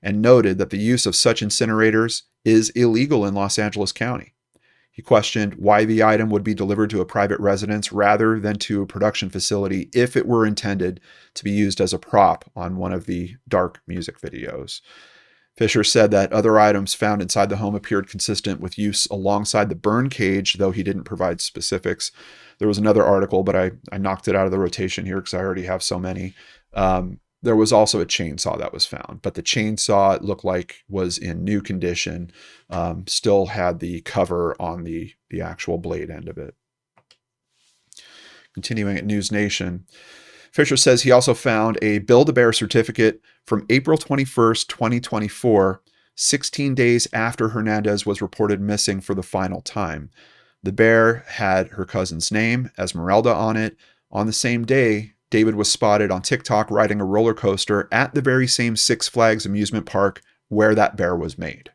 and noted that the use of such incinerators is illegal in Los Angeles County. He questioned why the item would be delivered to a private residence rather than to a production facility if it were intended to be used as a prop on one of the dark music videos. Fisher said that other items found inside the home appeared consistent with use alongside the burn cage, though he didn't provide specifics. There was another article, but I knocked it out of the rotation here because I already have so many. There was also a chainsaw that was found, but the chainsaw, it looked like, was in new condition, still had the cover on the actual blade end of it. Continuing at News Nation, Fisher says he also found a Build-A-Bear certificate from April 21st, 2024, 16 days after Hernandez was reported missing for the final time. The bear had her cousin's name, Esmeralda, on it. On the same day, David was spotted on TikTok riding a roller coaster at the very same Six Flags amusement park where that bear was made.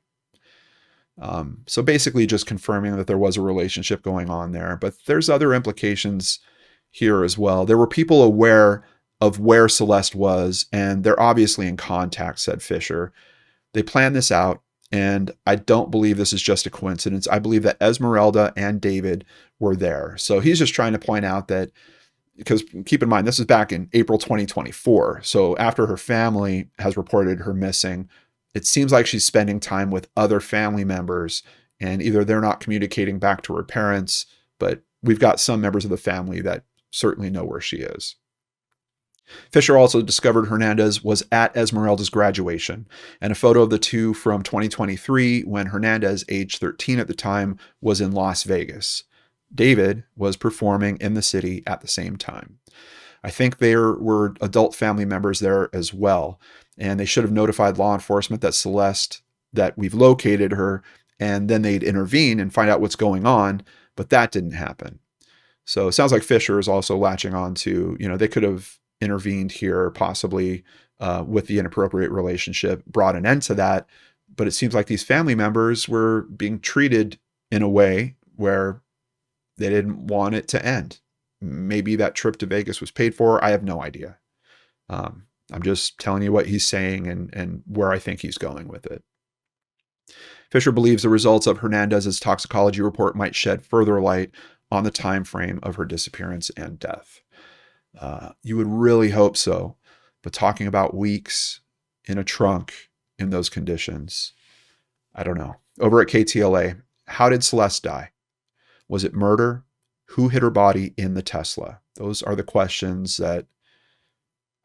So basically just confirming that there was a relationship going on there. But there's other implications here as well. There were people aware of where Celeste was, and they're obviously in contact, said Fisher. They planned this out, and I don't believe this is just a coincidence. I believe that Esmeralda and David were there. So he's just trying to point out that, because keep in mind, this is back in April 2024. So after her family has reported her missing, it seems like she's spending time with other family members, and either they're not communicating back to her parents, but we've got some members of the family that certainly know where she is. Fisher also discovered Hernandez was at Esmeralda's graduation, and a photo of the two from 2023 when Hernandez, age 13 at the time, was in Las Vegas. David was performing in the city at the same time. I think there were adult family members there as well, and they should have notified law enforcement that we've located her, and then they'd intervene and find out what's going on, but that didn't happen. So it sounds like Fisher is also latching on to, they could have intervened here, possibly with the inappropriate relationship, brought an end to that, but it seems like these family members were being treated in a way where they didn't want it to end. Maybe that trip to Vegas was paid for. I have no idea. I'm just telling you what he's saying and where I think he's going with it. Fisher believes the results of Hernandez's toxicology report might shed further light on the time frame of her disappearance and death. You would really hope so, but talking about weeks in a trunk in those conditions, I don't know. Over at KTLA, how did Celeste die? Was it murder? Who hid her body in the Tesla? Those are the questions that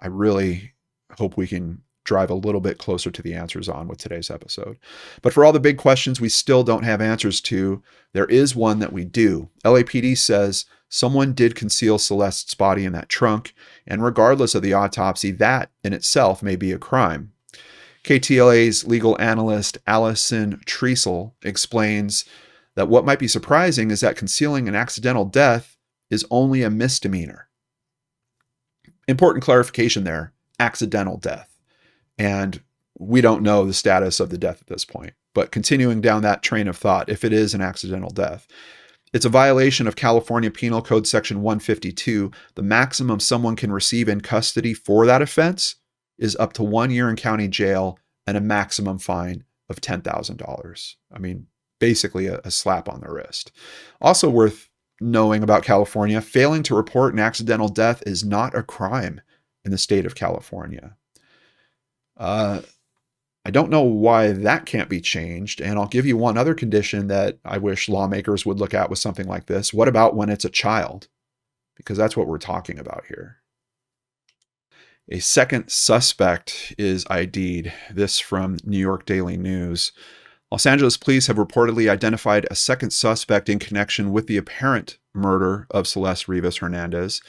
I really hope we can drive a little bit closer to the answers on with today's episode. But for all the big questions we still don't have answers to, there is one that we do. LAPD says someone did conceal Celeste's body in that trunk, and regardless of the autopsy, that in itself may be a crime. KTLA's legal analyst Allison Treasel explains that what might be surprising is that concealing an accidental death is only a misdemeanor. Important clarification there, accidental death. And we don't know the status of the death at this point. But continuing down that train of thought, if it is an accidental death, it's a violation of California Penal Code Section 152. The maximum someone can receive in custody for that offense is up to 1 year in county jail and a maximum fine of $10,000. I mean, basically a slap on the wrist. Also worth knowing about California, failing to report an accidental death is not a crime in the state of California. I don't know why that can't be changed, and I'll give you one other condition that I wish lawmakers would look at with something like this. What about when it's a child? Because that's what we're talking about here. A second suspect is ID'd. This from New York Daily News. Los Angeles police have reportedly identified a second suspect in connection with the apparent murder of Celeste Rivas Hernandez.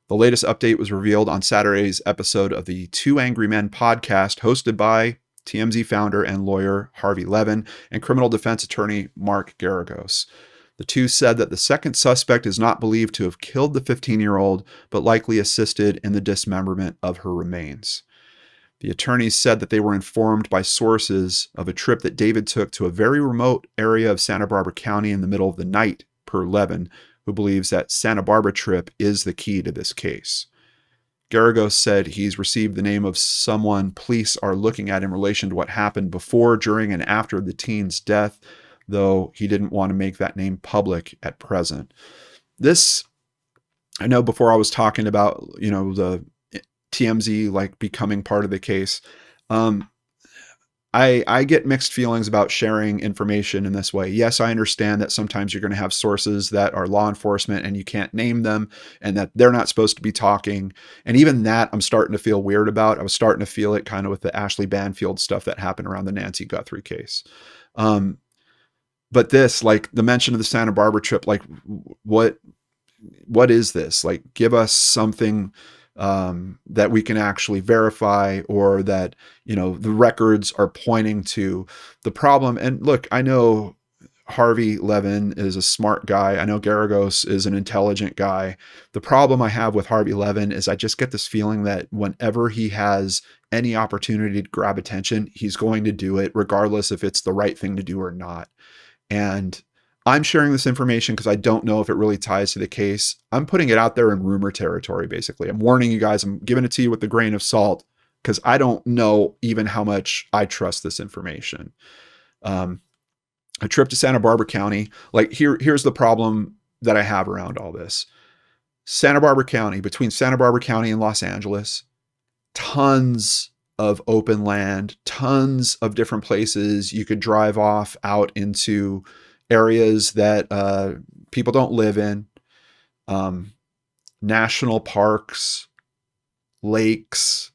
The latest update was revealed on Saturday's episode of the Two Angry Men podcast, hosted by TMZ founder and lawyer Harvey Levin and criminal defense attorney Mark Garagos. The two said that the second suspect is not believed to have killed the 15-year-old, but likely assisted in the dismemberment of her remains. The attorneys said that they were informed by sources of a trip that David took to a very remote area of Santa Barbara County in the middle of the night, per Levin, who believes that Santa Barbara trip is the key to this case. Garagos said he's received the name of someone police are looking at in relation to what happened before, during, and after the teen's death. though he didn't want to make that name public at present. This, I know before I was talking about, the TMZ like becoming part of the case. I get mixed feelings about sharing information in this way. Yes, I understand that sometimes you're going to have sources that are law enforcement and you can't name them and that they're not supposed to be talking. And even that I'm starting to feel weird about. I was starting to feel it kind of with the Ashley Banfield stuff that happened around the Nancy Guthrie case. But this, like the mention of the Santa Barbara trip, like what is this? Like, give us something that we can actually verify, or that, the records are pointing to the problem. And look, I know Harvey Levin is a smart guy. I know Garagos is an intelligent guy. The problem I have with Harvey Levin is I just get this feeling that whenever he has any opportunity to grab attention, he's going to do it regardless if it's the right thing to do or not. And I'm sharing this information because I don't know if it really ties to the case. I'm putting it out there in rumor territory, basically. I'm warning you guys. I'm giving it to you with a grain of salt because I don't know even how much I trust this information. A trip to Santa Barbara County, like here's the problem that I have around all this. Santa Barbara County, between Santa Barbara County and Los Angeles, tons of open land, tons of different places you could drive off out into areas that people don't live in, national parks, lakes,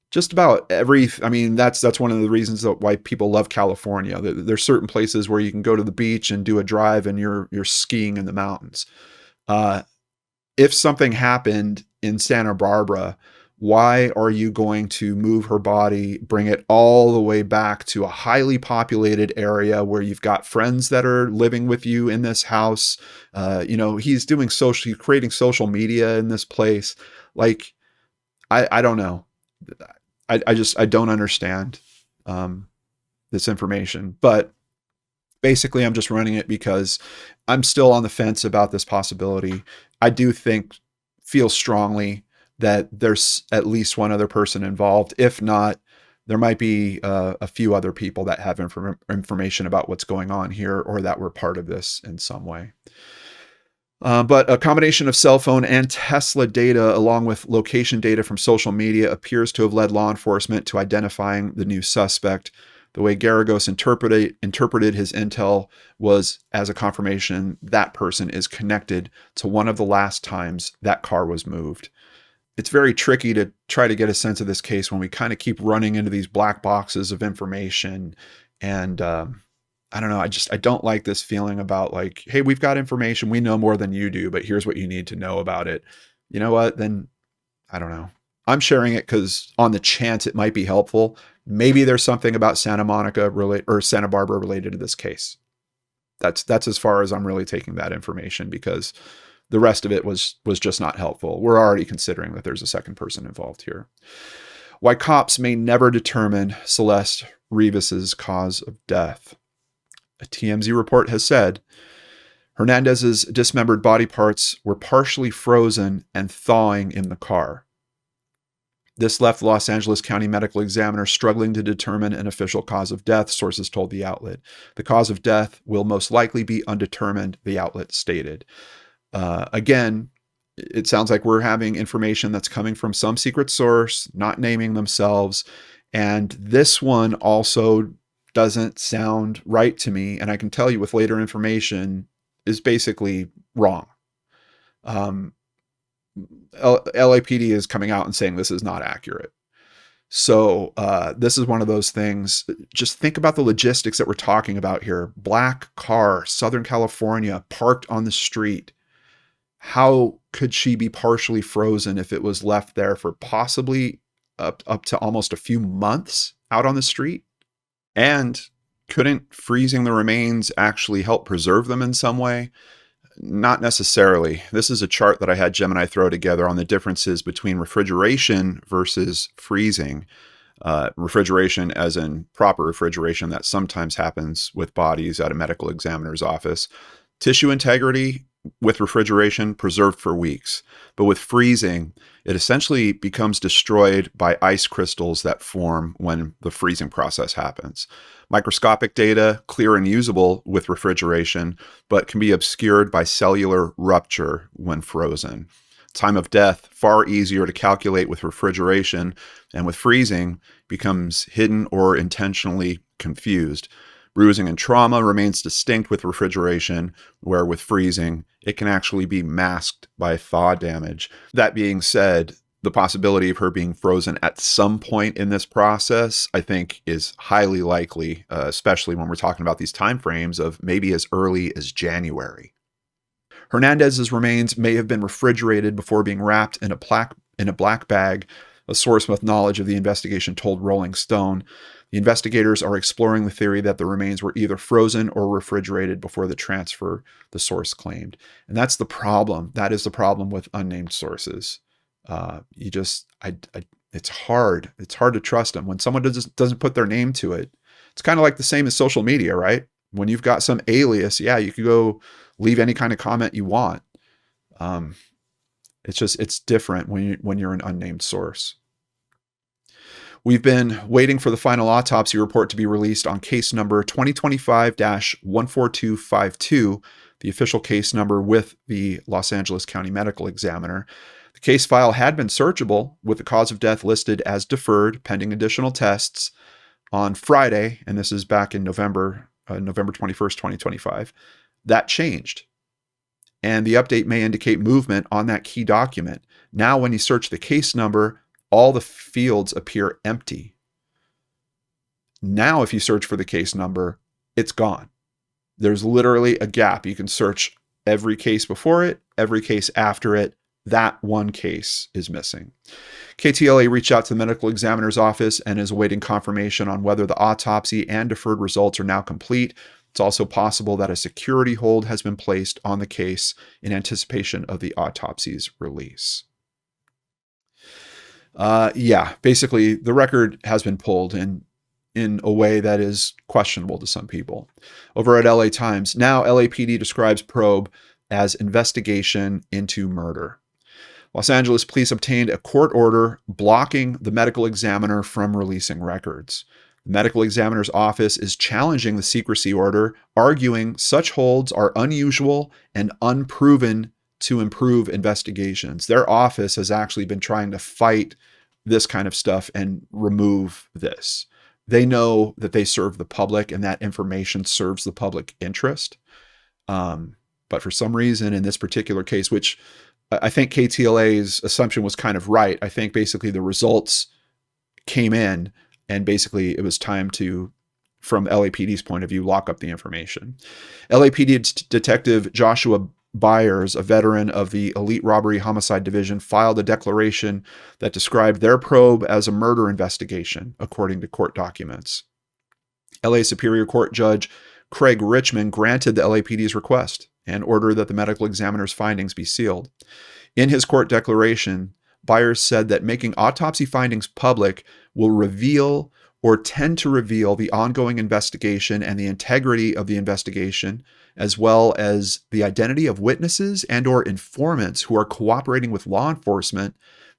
just about that's one of the reasons why people love California. There's certain places where you can go to the beach and do a drive and you're skiing in the mountains. If something happened in Santa Barbara, why are you going to move her body, bring it all the way back to a highly populated area where you've got friends that are living with you in this house? He's creating social media in this place. Like, I don't know. I don't understand this information, but basically I'm just running it because I'm still on the fence about this possibility. I do feel strongly that there's at least one other person involved. If not, there might be a few other people that have information about what's going on here, or that were part of this in some way. But a combination of cell phone and Tesla data, along with location data from social media, appears to have led law enforcement to identifying the new suspect. The way Garagos interpreted his intel was as a confirmation that person is connected to one of the last times that car was moved. It's very tricky to try to get a sense of this case when we kind of keep running into these black boxes of information. And I don't know, I don't like this feeling about like, hey, we've got information, we know more than you do, but here's what you need to know about it. You know what? Then I don't know. I'm sharing it because on the chance it might be helpful. Maybe there's something about Santa Barbara related to this case. That's as far as I'm really taking that information, because the rest of it was just not helpful. We're already considering that there's a second person involved here. Why cops may never determine Celeste Rivas's cause of death. A TMZ report has said Hernandez's dismembered body parts were partially frozen and thawing in the car. This left Los Angeles County medical examiner struggling to determine an official cause of death, sources told the outlet. The cause of death will most likely be undetermined, the outlet stated. Again, it sounds like we're having information that's coming from some secret source, not naming themselves. And this one also doesn't sound right to me. And I can tell you with later information is basically wrong. LAPD is coming out and saying this is not accurate. So this is one of those things. Just think about the logistics that we're talking about here. Black car, Southern California, parked on the street. How could she be partially frozen if it was left there for possibly up to almost a few months out on the street? And couldn't freezing the remains actually help preserve them in some way? Not necessarily. This is a chart that I had Gemini throw together on the differences between refrigeration versus freezing. Refrigeration as in proper refrigeration that sometimes happens with bodies at a medical examiner's office. Tissue integrity, with refrigeration, preserved for weeks. But with freezing, it essentially becomes destroyed by ice crystals that form when the freezing process happens. Microscopic data, clear and usable with refrigeration, but can be obscured by cellular rupture when frozen. Time of death, far easier to calculate with refrigeration, and with freezing, becomes hidden or intentionally confused. Bruising and trauma remains distinct with refrigeration, where with freezing, it can actually be masked by thaw damage. That being said, the possibility of her being frozen at some point in this process, I think, is highly likely, especially when we're talking about these time frames of maybe as early as January. Hernandez's remains may have been refrigerated before being wrapped in a black bag, a source with knowledge of the investigation told Rolling Stone. The investigators are exploring the theory that the remains were either frozen or refrigerated before the transfer, the source claimed. And that's the problem. That is the problem with unnamed sources. It's hard. It's hard to trust them. When someone doesn't put their name to it, it's kind of like the same as social media, right? When you've got some alias, yeah, you could go leave any kind of comment you want. It's different when you're an unnamed source. We've been waiting for the final autopsy report to be released on case number 2025-14252, the official case number with the Los Angeles County Medical Examiner. The case file had been searchable with the cause of death listed as deferred pending additional tests on Friday, and this is back in November 21st, 2025. That changed. And the update may indicate movement on that key document. Now, when you search the case number, all the fields appear empty. Now, if you search for the case number, it's gone. There's literally a gap. You can search every case before it, every case after it. That one case is missing. KTLA reached out to the medical examiner's office and is awaiting confirmation on whether the autopsy and deferred results are now complete. It's also possible that a security hold has been placed on the case in anticipation of the autopsy's release. Basically, the record has been pulled in a way that is questionable to some people. Over at LA Times, now LAPD describes probe as investigation into murder. Los Angeles police obtained a court order blocking the medical examiner from releasing records. The medical examiner's office is challenging the secrecy order, arguing such holds are unusual and unproven to improve investigations. Their office has actually been trying to fight this kind of stuff and remove this. They know that they serve the public and that information serves the public interest. But for some reason in this particular case, which I think KTLA's assumption was kind of right, I think basically the results came in and basically it was time to, from LAPD's point of view, lock up the information. LAPD Detective Joshua Byers, a veteran of the Elite Robbery Homicide Division, filed a declaration that described their probe as a murder investigation, according to court documents. LA Superior Court Judge Craig Richmond granted the LAPD's request and ordered that the medical examiner's findings be sealed. In his court declaration, Byers said that making autopsy findings public will reveal or tend to reveal the ongoing investigation and the integrity of the investigation, as well as the identity of witnesses and or informants who are cooperating with law enforcement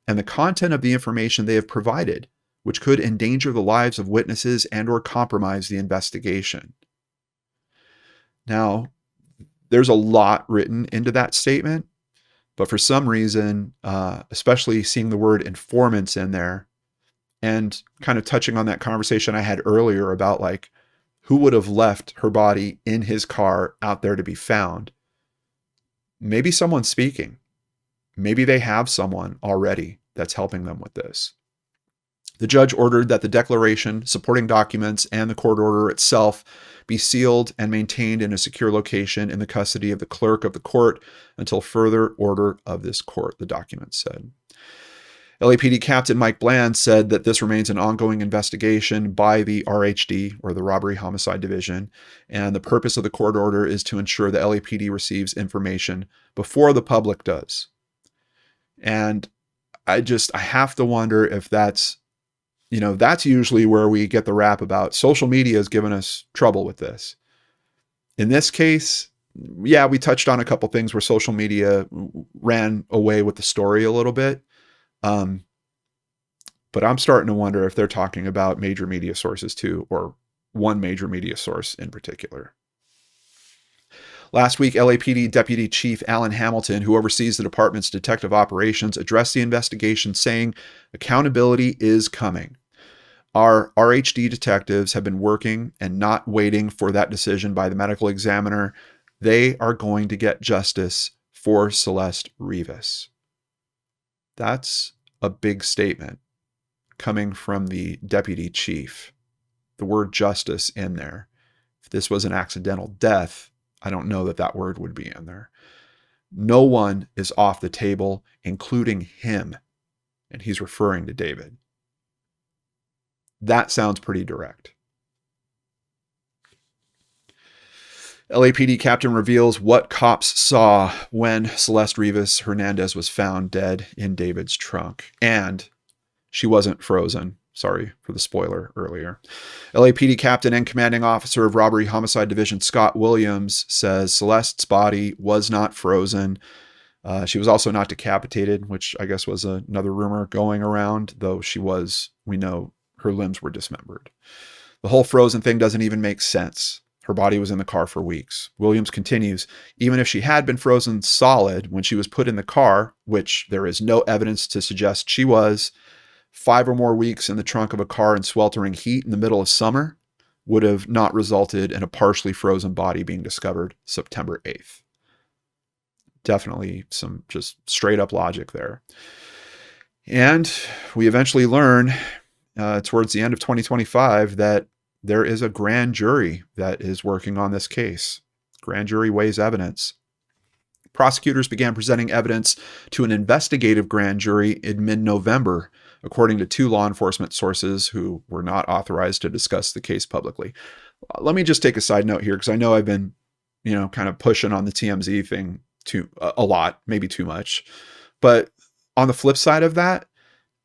and the content of the information they have provided, which could endanger the lives of witnesses and or compromise the investigation. Now, there's a lot written into that statement, but for some reason, especially seeing the word informants in there and kind of touching on that conversation I had earlier about like who would have left her body in his car out there to be found. Maybe someone's speaking. Maybe they have someone already that's helping them with this. The judge ordered that the declaration, supporting documents, and the court order itself be sealed and maintained in a secure location in the custody of the clerk of the court until further order of this court, the document said. LAPD Captain Mike Bland said that this remains an ongoing investigation by the RHD, or the Robbery Homicide Division, and the purpose of the court order is to ensure the LAPD receives information before the public does. And I have to wonder if that's usually where we get the rap about social media has given us trouble with this. In this case, yeah, we touched on a couple things where social media ran away with the story a little bit. But I'm starting to wonder if they're talking about major media sources too, or one major media source in particular. Last week, LAPD Deputy Chief Alan Hamilton, who oversees the department's detective operations, addressed the investigation, saying accountability is coming. Our RHD detectives have been working and not waiting for that decision by the medical examiner. They are going to get justice for Celeste Rivas. That's a big statement coming from the deputy chief. The word justice in there. If this was an accidental death, I don't know that that word would be in there. No one is off the table, including him. And he's referring to David. That sounds pretty direct. LAPD captain reveals what cops saw when Celeste Rivas Hernandez was found dead in David's trunk. And she wasn't frozen. Sorry for the spoiler earlier. LAPD captain and commanding officer of Robbery Homicide Division Scott Williams says Celeste's body was not frozen. She was also not decapitated, which I guess was another rumor going around, though she was, we know, her limbs were dismembered. The whole frozen thing doesn't even make sense. Her body was in the car for weeks. Williams continues, even if she had been frozen solid when she was put in the car, which there is no evidence to suggest she was, 5 or more weeks in the trunk of a car in sweltering heat in the middle of summer would have not resulted in a partially frozen body being discovered September 8th. Definitely some just straight up logic there. And we eventually learn towards the end of 2025 that there is a grand jury that is working on this case. Grand jury weighs evidence. Prosecutors began presenting evidence to an investigative grand jury in mid-November, according to 2 law enforcement sources who were not authorized to discuss the case publicly. Let me just take a side note here, because I know I've been, kind of pushing on the TMZ thing a lot, maybe too much. But on the flip side of that,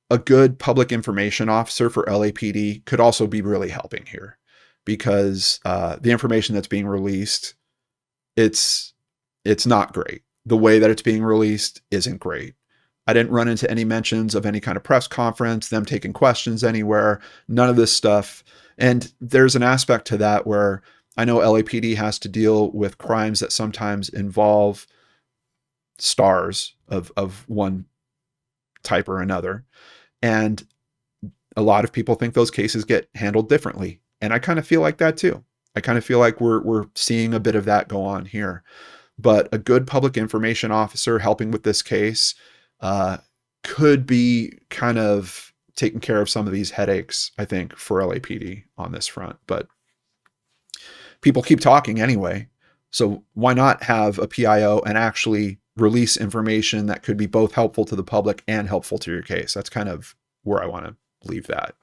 a good public information officer for LAPD could also be really helping here, because the information that's being released, it's not great. The way that it's being released isn't great. I didn't run into any mentions of any kind of press conference, them taking questions anywhere, none of this stuff. And there's an aspect to that where I know LAPD has to deal with crimes that sometimes involve stars of one type or another. And a lot of people think those cases get handled differently. And I kind of feel like that too. I kind of feel like we're seeing a bit of that go on here. But a good public information officer helping with this case could be kind of taking care of some of these headaches, I think, for LAPD on this front. But people keep talking anyway. So why not have a PIO and actually release information that could be both helpful to the public and helpful to your case? That's kind of where I want to leave that.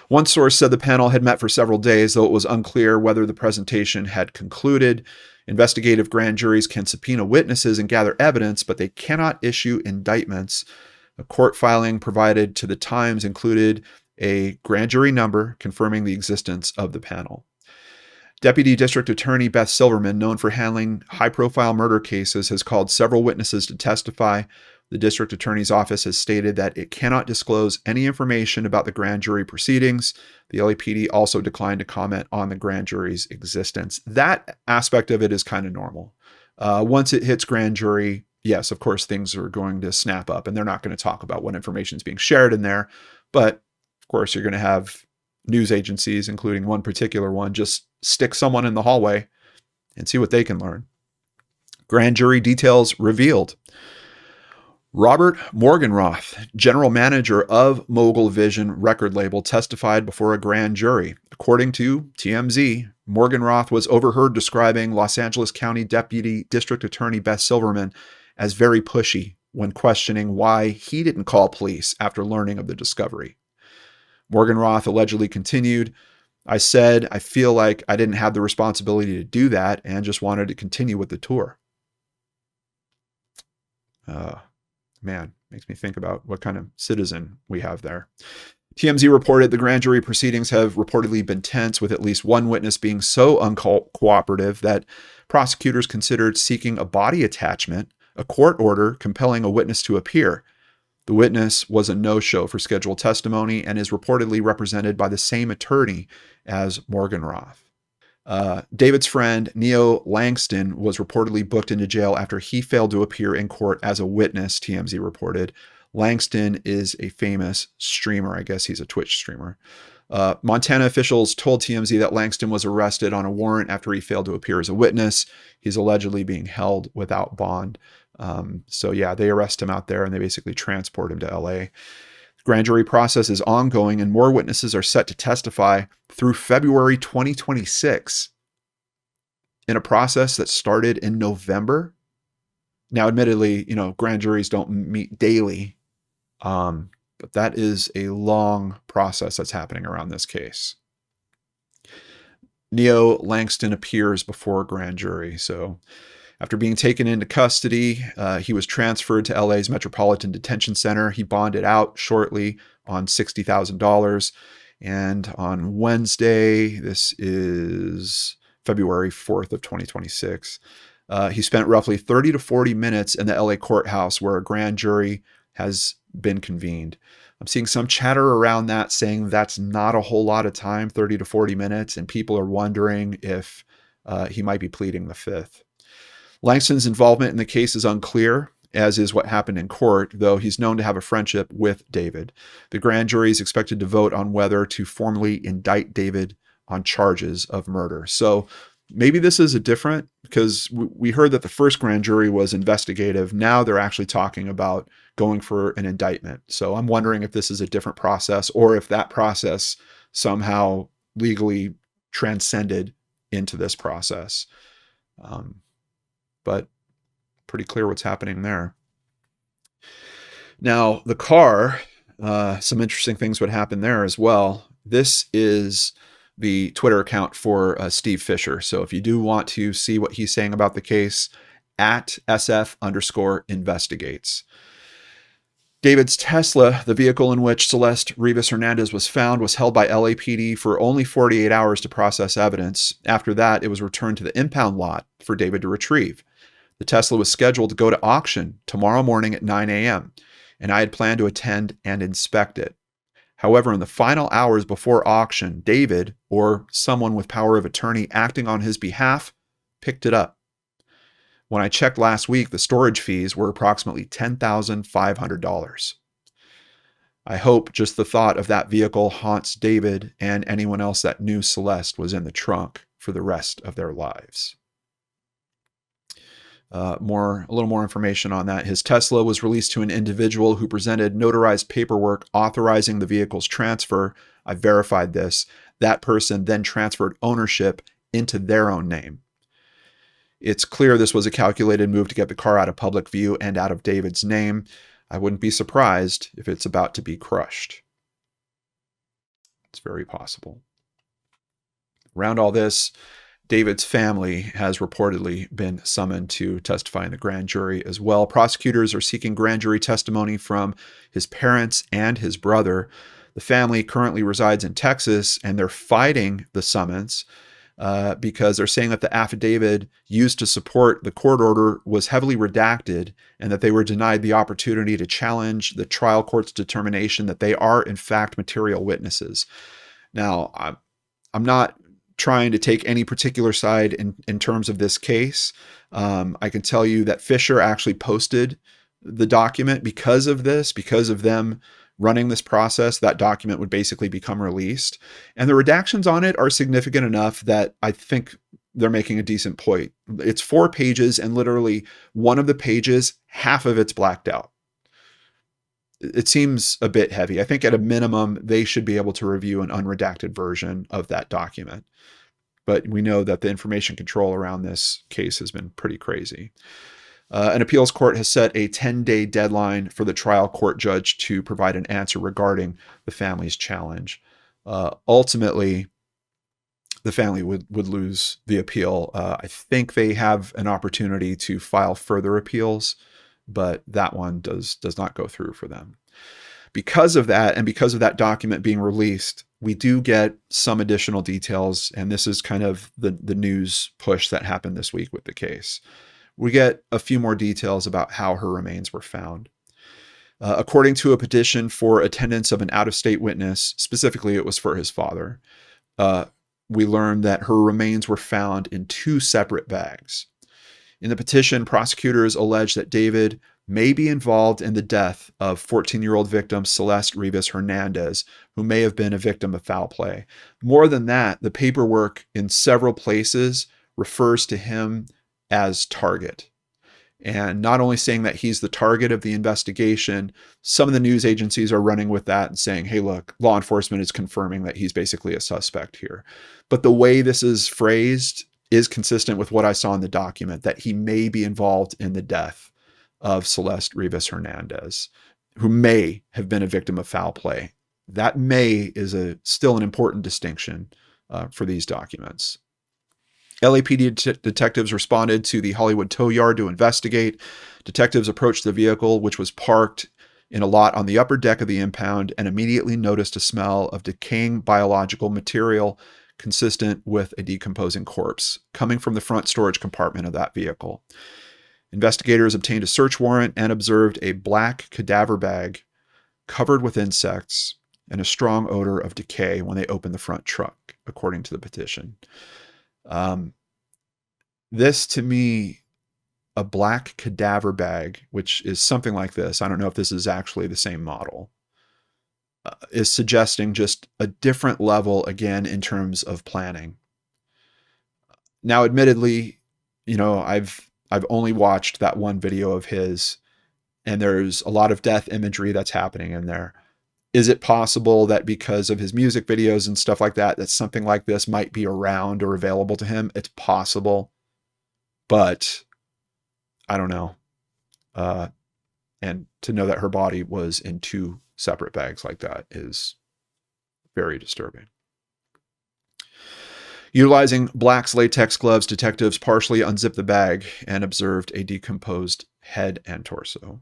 One source said the panel had met for several days, though it was unclear whether the presentation had concluded. Investigative grand juries can subpoena witnesses and gather evidence, but they cannot issue indictments. A court filing provided to the Times included a grand jury number confirming the existence of the panel. Deputy District Attorney Beth Silverman, known for handling high-profile murder cases, has called several witnesses to testify. The district attorney's office has stated that it cannot disclose any information about the grand jury proceedings. The LAPD also declined to comment on the grand jury's existence. That aspect of it is kind of normal. Once it hits grand jury, yes, of course, things are going to snap up, and they're not going to talk about what information is being shared in there. But of course, you're going to have news agencies, including one particular one, just stick someone in the hallway and see what they can learn. Grand jury details revealed. Robert Morgenroth, general manager of Mogul Vision record label, testified before a grand jury. According to TMZ, Morgenroth was overheard describing Los Angeles County Deputy District Attorney Beth Silverman as very pushy when questioning why he didn't call police after learning of the discovery. Morgenroth allegedly continued, "I said I feel like I didn't have the responsibility to do that and just wanted to continue with the tour." Man, makes me think about what kind of citizen we have there. TMZ reported the grand jury proceedings have reportedly been tense, with at least one witness being so uncooperative that prosecutors considered seeking a body attachment, a court order compelling a witness to appear. The witness was a no-show for scheduled testimony and is reportedly represented by the same attorney as Morgan Roth. David's friend, Neo Langston, was reportedly booked into jail after he failed to appear in court as a witness, TMZ reported. Langston is a famous streamer. I guess he's a Twitch streamer. Montana officials told TMZ that Langston was arrested on a warrant after he failed to appear as a witness. He's allegedly being held without bond. So yeah, they arrest him out there and they basically transport him to LA. Grand jury process is ongoing and more witnesses are set to testify through February 2026 in a process that started in November. Now, admittedly, grand juries don't meet daily, but that is a long process that's happening around this case. Neo Langston appears before grand jury. So after being taken into custody, he was transferred to LA's Metropolitan Detention Center. He bonded out shortly on $60,000. And on Wednesday, this is February 4th of 2026, he spent roughly 30 to 40 minutes in the LA courthouse where a grand jury has been convened. I'm seeing some chatter around that saying that's not a whole lot of time, 30 to 40 minutes, and people are wondering if he might be pleading the fifth. Langston's involvement in the case is unclear, as is what happened in court, though he's known to have a friendship with David. The grand jury is expected to vote on whether to formally indict David on charges of murder. So maybe this is a different, because we heard that the first grand jury was investigative. Now they're actually talking about going for an indictment. So I'm wondering if this is a different process or if that process somehow legally transcended into this process. But pretty clear what's happening there. Now, the car, some interesting things would happen there as well. This is the Twitter account for Steve Fisher. So if you do want to see what he's saying about the case, at SF_investigates. David's Tesla, the vehicle in which Celeste Rivas Hernandez was found, was held by LAPD for only 48 hours to process evidence. After that, it was returned to the impound lot for David to retrieve. The Tesla was scheduled to go to auction tomorrow morning at 9 a.m., and I had planned to attend and inspect it. However, in the final hours before auction, David, or someone with power of attorney acting on his behalf, picked it up. When I checked last week, the storage fees were approximately $10,500. I hope just the thought of that vehicle haunts David and anyone else that knew Celeste was in the trunk for the rest of their lives. A little more information on that. His Tesla was released to an individual who presented notarized paperwork authorizing the vehicle's transfer. I verified this. That person then transferred ownership into their own name. It's clear this was a calculated move to get the car out of public view and out of David's name. I wouldn't be surprised if it's about to be crushed. It's very possible. Around all this, David's family has reportedly been summoned to testify in the grand jury as well. Prosecutors are seeking grand jury testimony from his parents and his brother. The family currently resides in Texas, and they're fighting the summons because they're saying that the affidavit used to support the court order was heavily redacted and that they were denied the opportunity to challenge the trial court's determination that they are, in fact, material witnesses. Now, I'm not trying to take any particular side in terms of this case. I can tell you that Fisher actually posted the document because of this, because of them running this process. That document would basically become released. And the redactions on it are significant enough that I think they're making a decent point. It's 4 pages, and literally one of the pages, half of it's blacked out. It seems a bit heavy. I think at a minimum, they should be able to review an unredacted version of that document. But we know that the information control around this case has been pretty crazy. An appeals court has set a 10-day deadline for the trial court judge to provide an answer regarding the family's challenge. Ultimately, the family would lose the appeal. I think they have an opportunity to file further appeals, but that one does not go through for them. Because of that, and because of that document being released, we do get some additional details, and this is kind of the news push that happened this week with the case. We get a few more details about how her remains were found. According to a petition for attendance of an out-of-state witness, specifically it was for his father, we learned that her remains were found in 2 separate bags. In the petition, prosecutors allege that David may be involved in the death of 14-year-old victim Celeste Rivas Hernandez, who may have been a victim of foul play. More than that, the paperwork in several places refers to him as target. And not only saying that he's the target of the investigation, some of the news agencies are running with that and saying, hey, look, law enforcement is confirming that he's basically a suspect here. But the way this is phrased is consistent with what I saw in the document, that he may be involved in the death of Celeste Rivas Hernandez, who may have been a victim of foul play. That may is still an important distinction for these documents. LAPD detectives responded to the Hollywood tow yard to investigate. Detectives approached the vehicle, which was parked in a lot on the upper deck of the impound, and immediately noticed a smell of decaying biological material consistent with a decomposing corpse coming from the front storage compartment of that vehicle. Investigators obtained a search warrant and observed a black cadaver bag covered with insects and a strong odor of decay when they opened the front truck, according to the petition. This, to me, a black cadaver bag, which is something like this, I don't know if this is actually the same model, is suggesting just a different level, again, in terms of planning. Now, admittedly, I've only watched that one video of his, and there's a lot of death imagery that's happening in there. Is it possible that because of his music videos and stuff like that, that something like this might be around or available to him? It's possible, but I don't know. And to know that her body was in 2 separate bags like that is very disturbing. Utilizing Black's latex gloves, detectives partially unzipped the bag and observed a decomposed head and torso.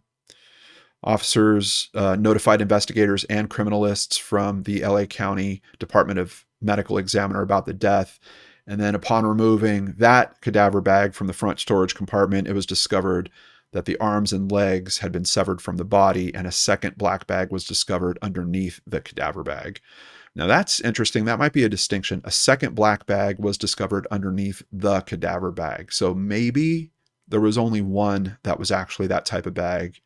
Officers notified investigators and criminalists from the LA County Department of Medical Examiner about the death. And then upon removing that cadaver bag from the front storage compartment, it was discovered that the arms and legs had been severed from the body, and a second black bag was discovered underneath the cadaver bag. Now that's interesting. That might be a distinction. A second black bag was discovered underneath the cadaver bag. So maybe there was only one that was actually that type of bag,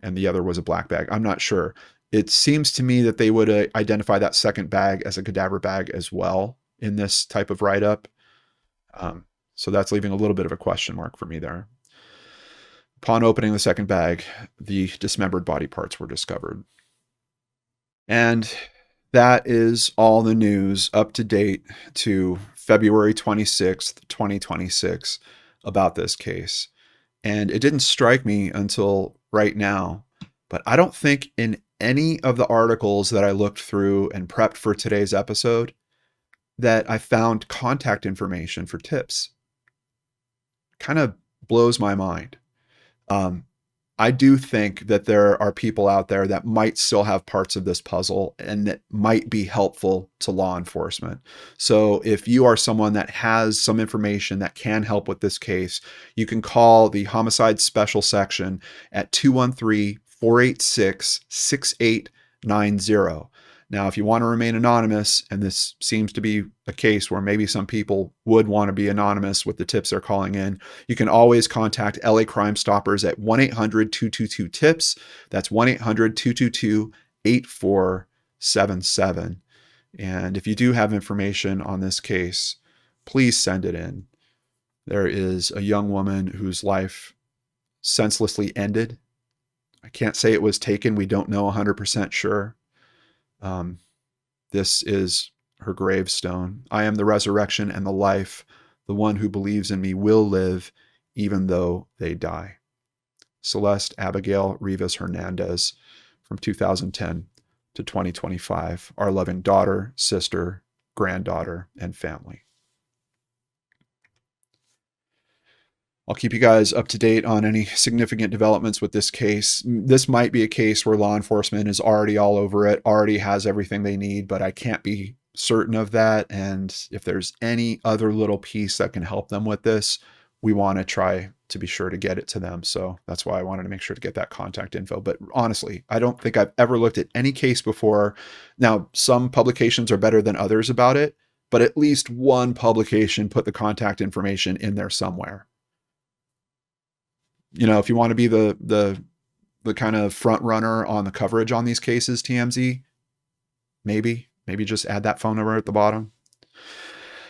and the other was a black bag. I'm not sure. It seems to me that they would identify that second bag as a cadaver bag as well in this type of write-up. So that's leaving a little bit of a question mark for me there. Upon opening the second bag, the dismembered body parts were discovered. And that is all the news up to date to February 26th, 2026 about this case. And it didn't strike me until right now, but I don't think in any of the articles that I looked through and prepped for today's episode that I found contact information for tips. Kind of blows my mind. I do think that there are people out there that might still have parts of this puzzle and that might be helpful to law enforcement. So if you are someone that has some information that can help with this case, you can call the Homicide Special Section at 213-486-6890. Now, if you want to remain anonymous, and this seems to be a case where maybe some people would want to be anonymous with the tips they're calling in, you can always contact LA Crime Stoppers at 1-800-222-TIPS. That's 1-800-222-8477. And if you do have information on this case, please send it in. There is a young woman whose life senselessly ended. I can't say it was taken. We don't know 100% sure. This is her gravestone. I am the resurrection and the life. The one who believes in me will live, even though they die. Celeste Abigail Rivas Hernandez, from 2010 to 2025. Our loving daughter, sister, granddaughter, and family. I'll keep you guys up to date on any significant developments with this case. This might be a case where law enforcement is already all over it, already has everything they need, but I can't be certain of that. And if there's any other little piece that can help them with this, we want to try to be sure to get it to them. So that's why I wanted to make sure to get that contact info. But honestly, I don't think I've ever looked at any case before. Now, some publications are better than others about it, but at least one publication put the contact information in there somewhere. You know, if you want to be the kind of front runner on the coverage on these cases, TMZ, maybe just add that phone number at the bottom.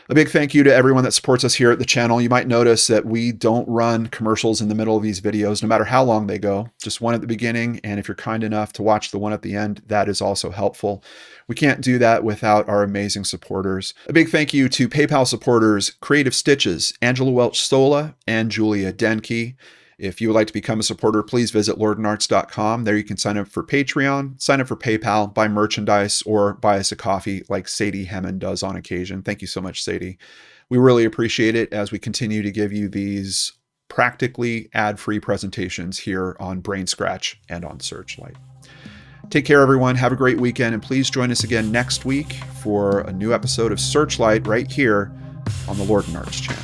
A big thank you to everyone that supports us here at the channel. You might notice that we don't run commercials in the middle of these videos, no matter how long they go, just one at the beginning. And if you're kind enough to watch the one at the end, that is also helpful. We can't do that without our amazing supporters. A big thank you to PayPal supporters, Creative Stitches, Angela Welch-Sola, and Julia Denke. If you would like to become a supporter, please visit lordandarts.com. There you can sign up for Patreon, sign up for PayPal, buy merchandise, or buy us a coffee like Sadie Hemmon does on occasion. Thank you so much, Sadie. We really appreciate it as we continue to give you these practically ad-free presentations here on Brainscratch and on Searchlight. Take care, everyone. Have a great weekend, and please join us again next week for a new episode of Searchlight right here on the Lord and Arts channel.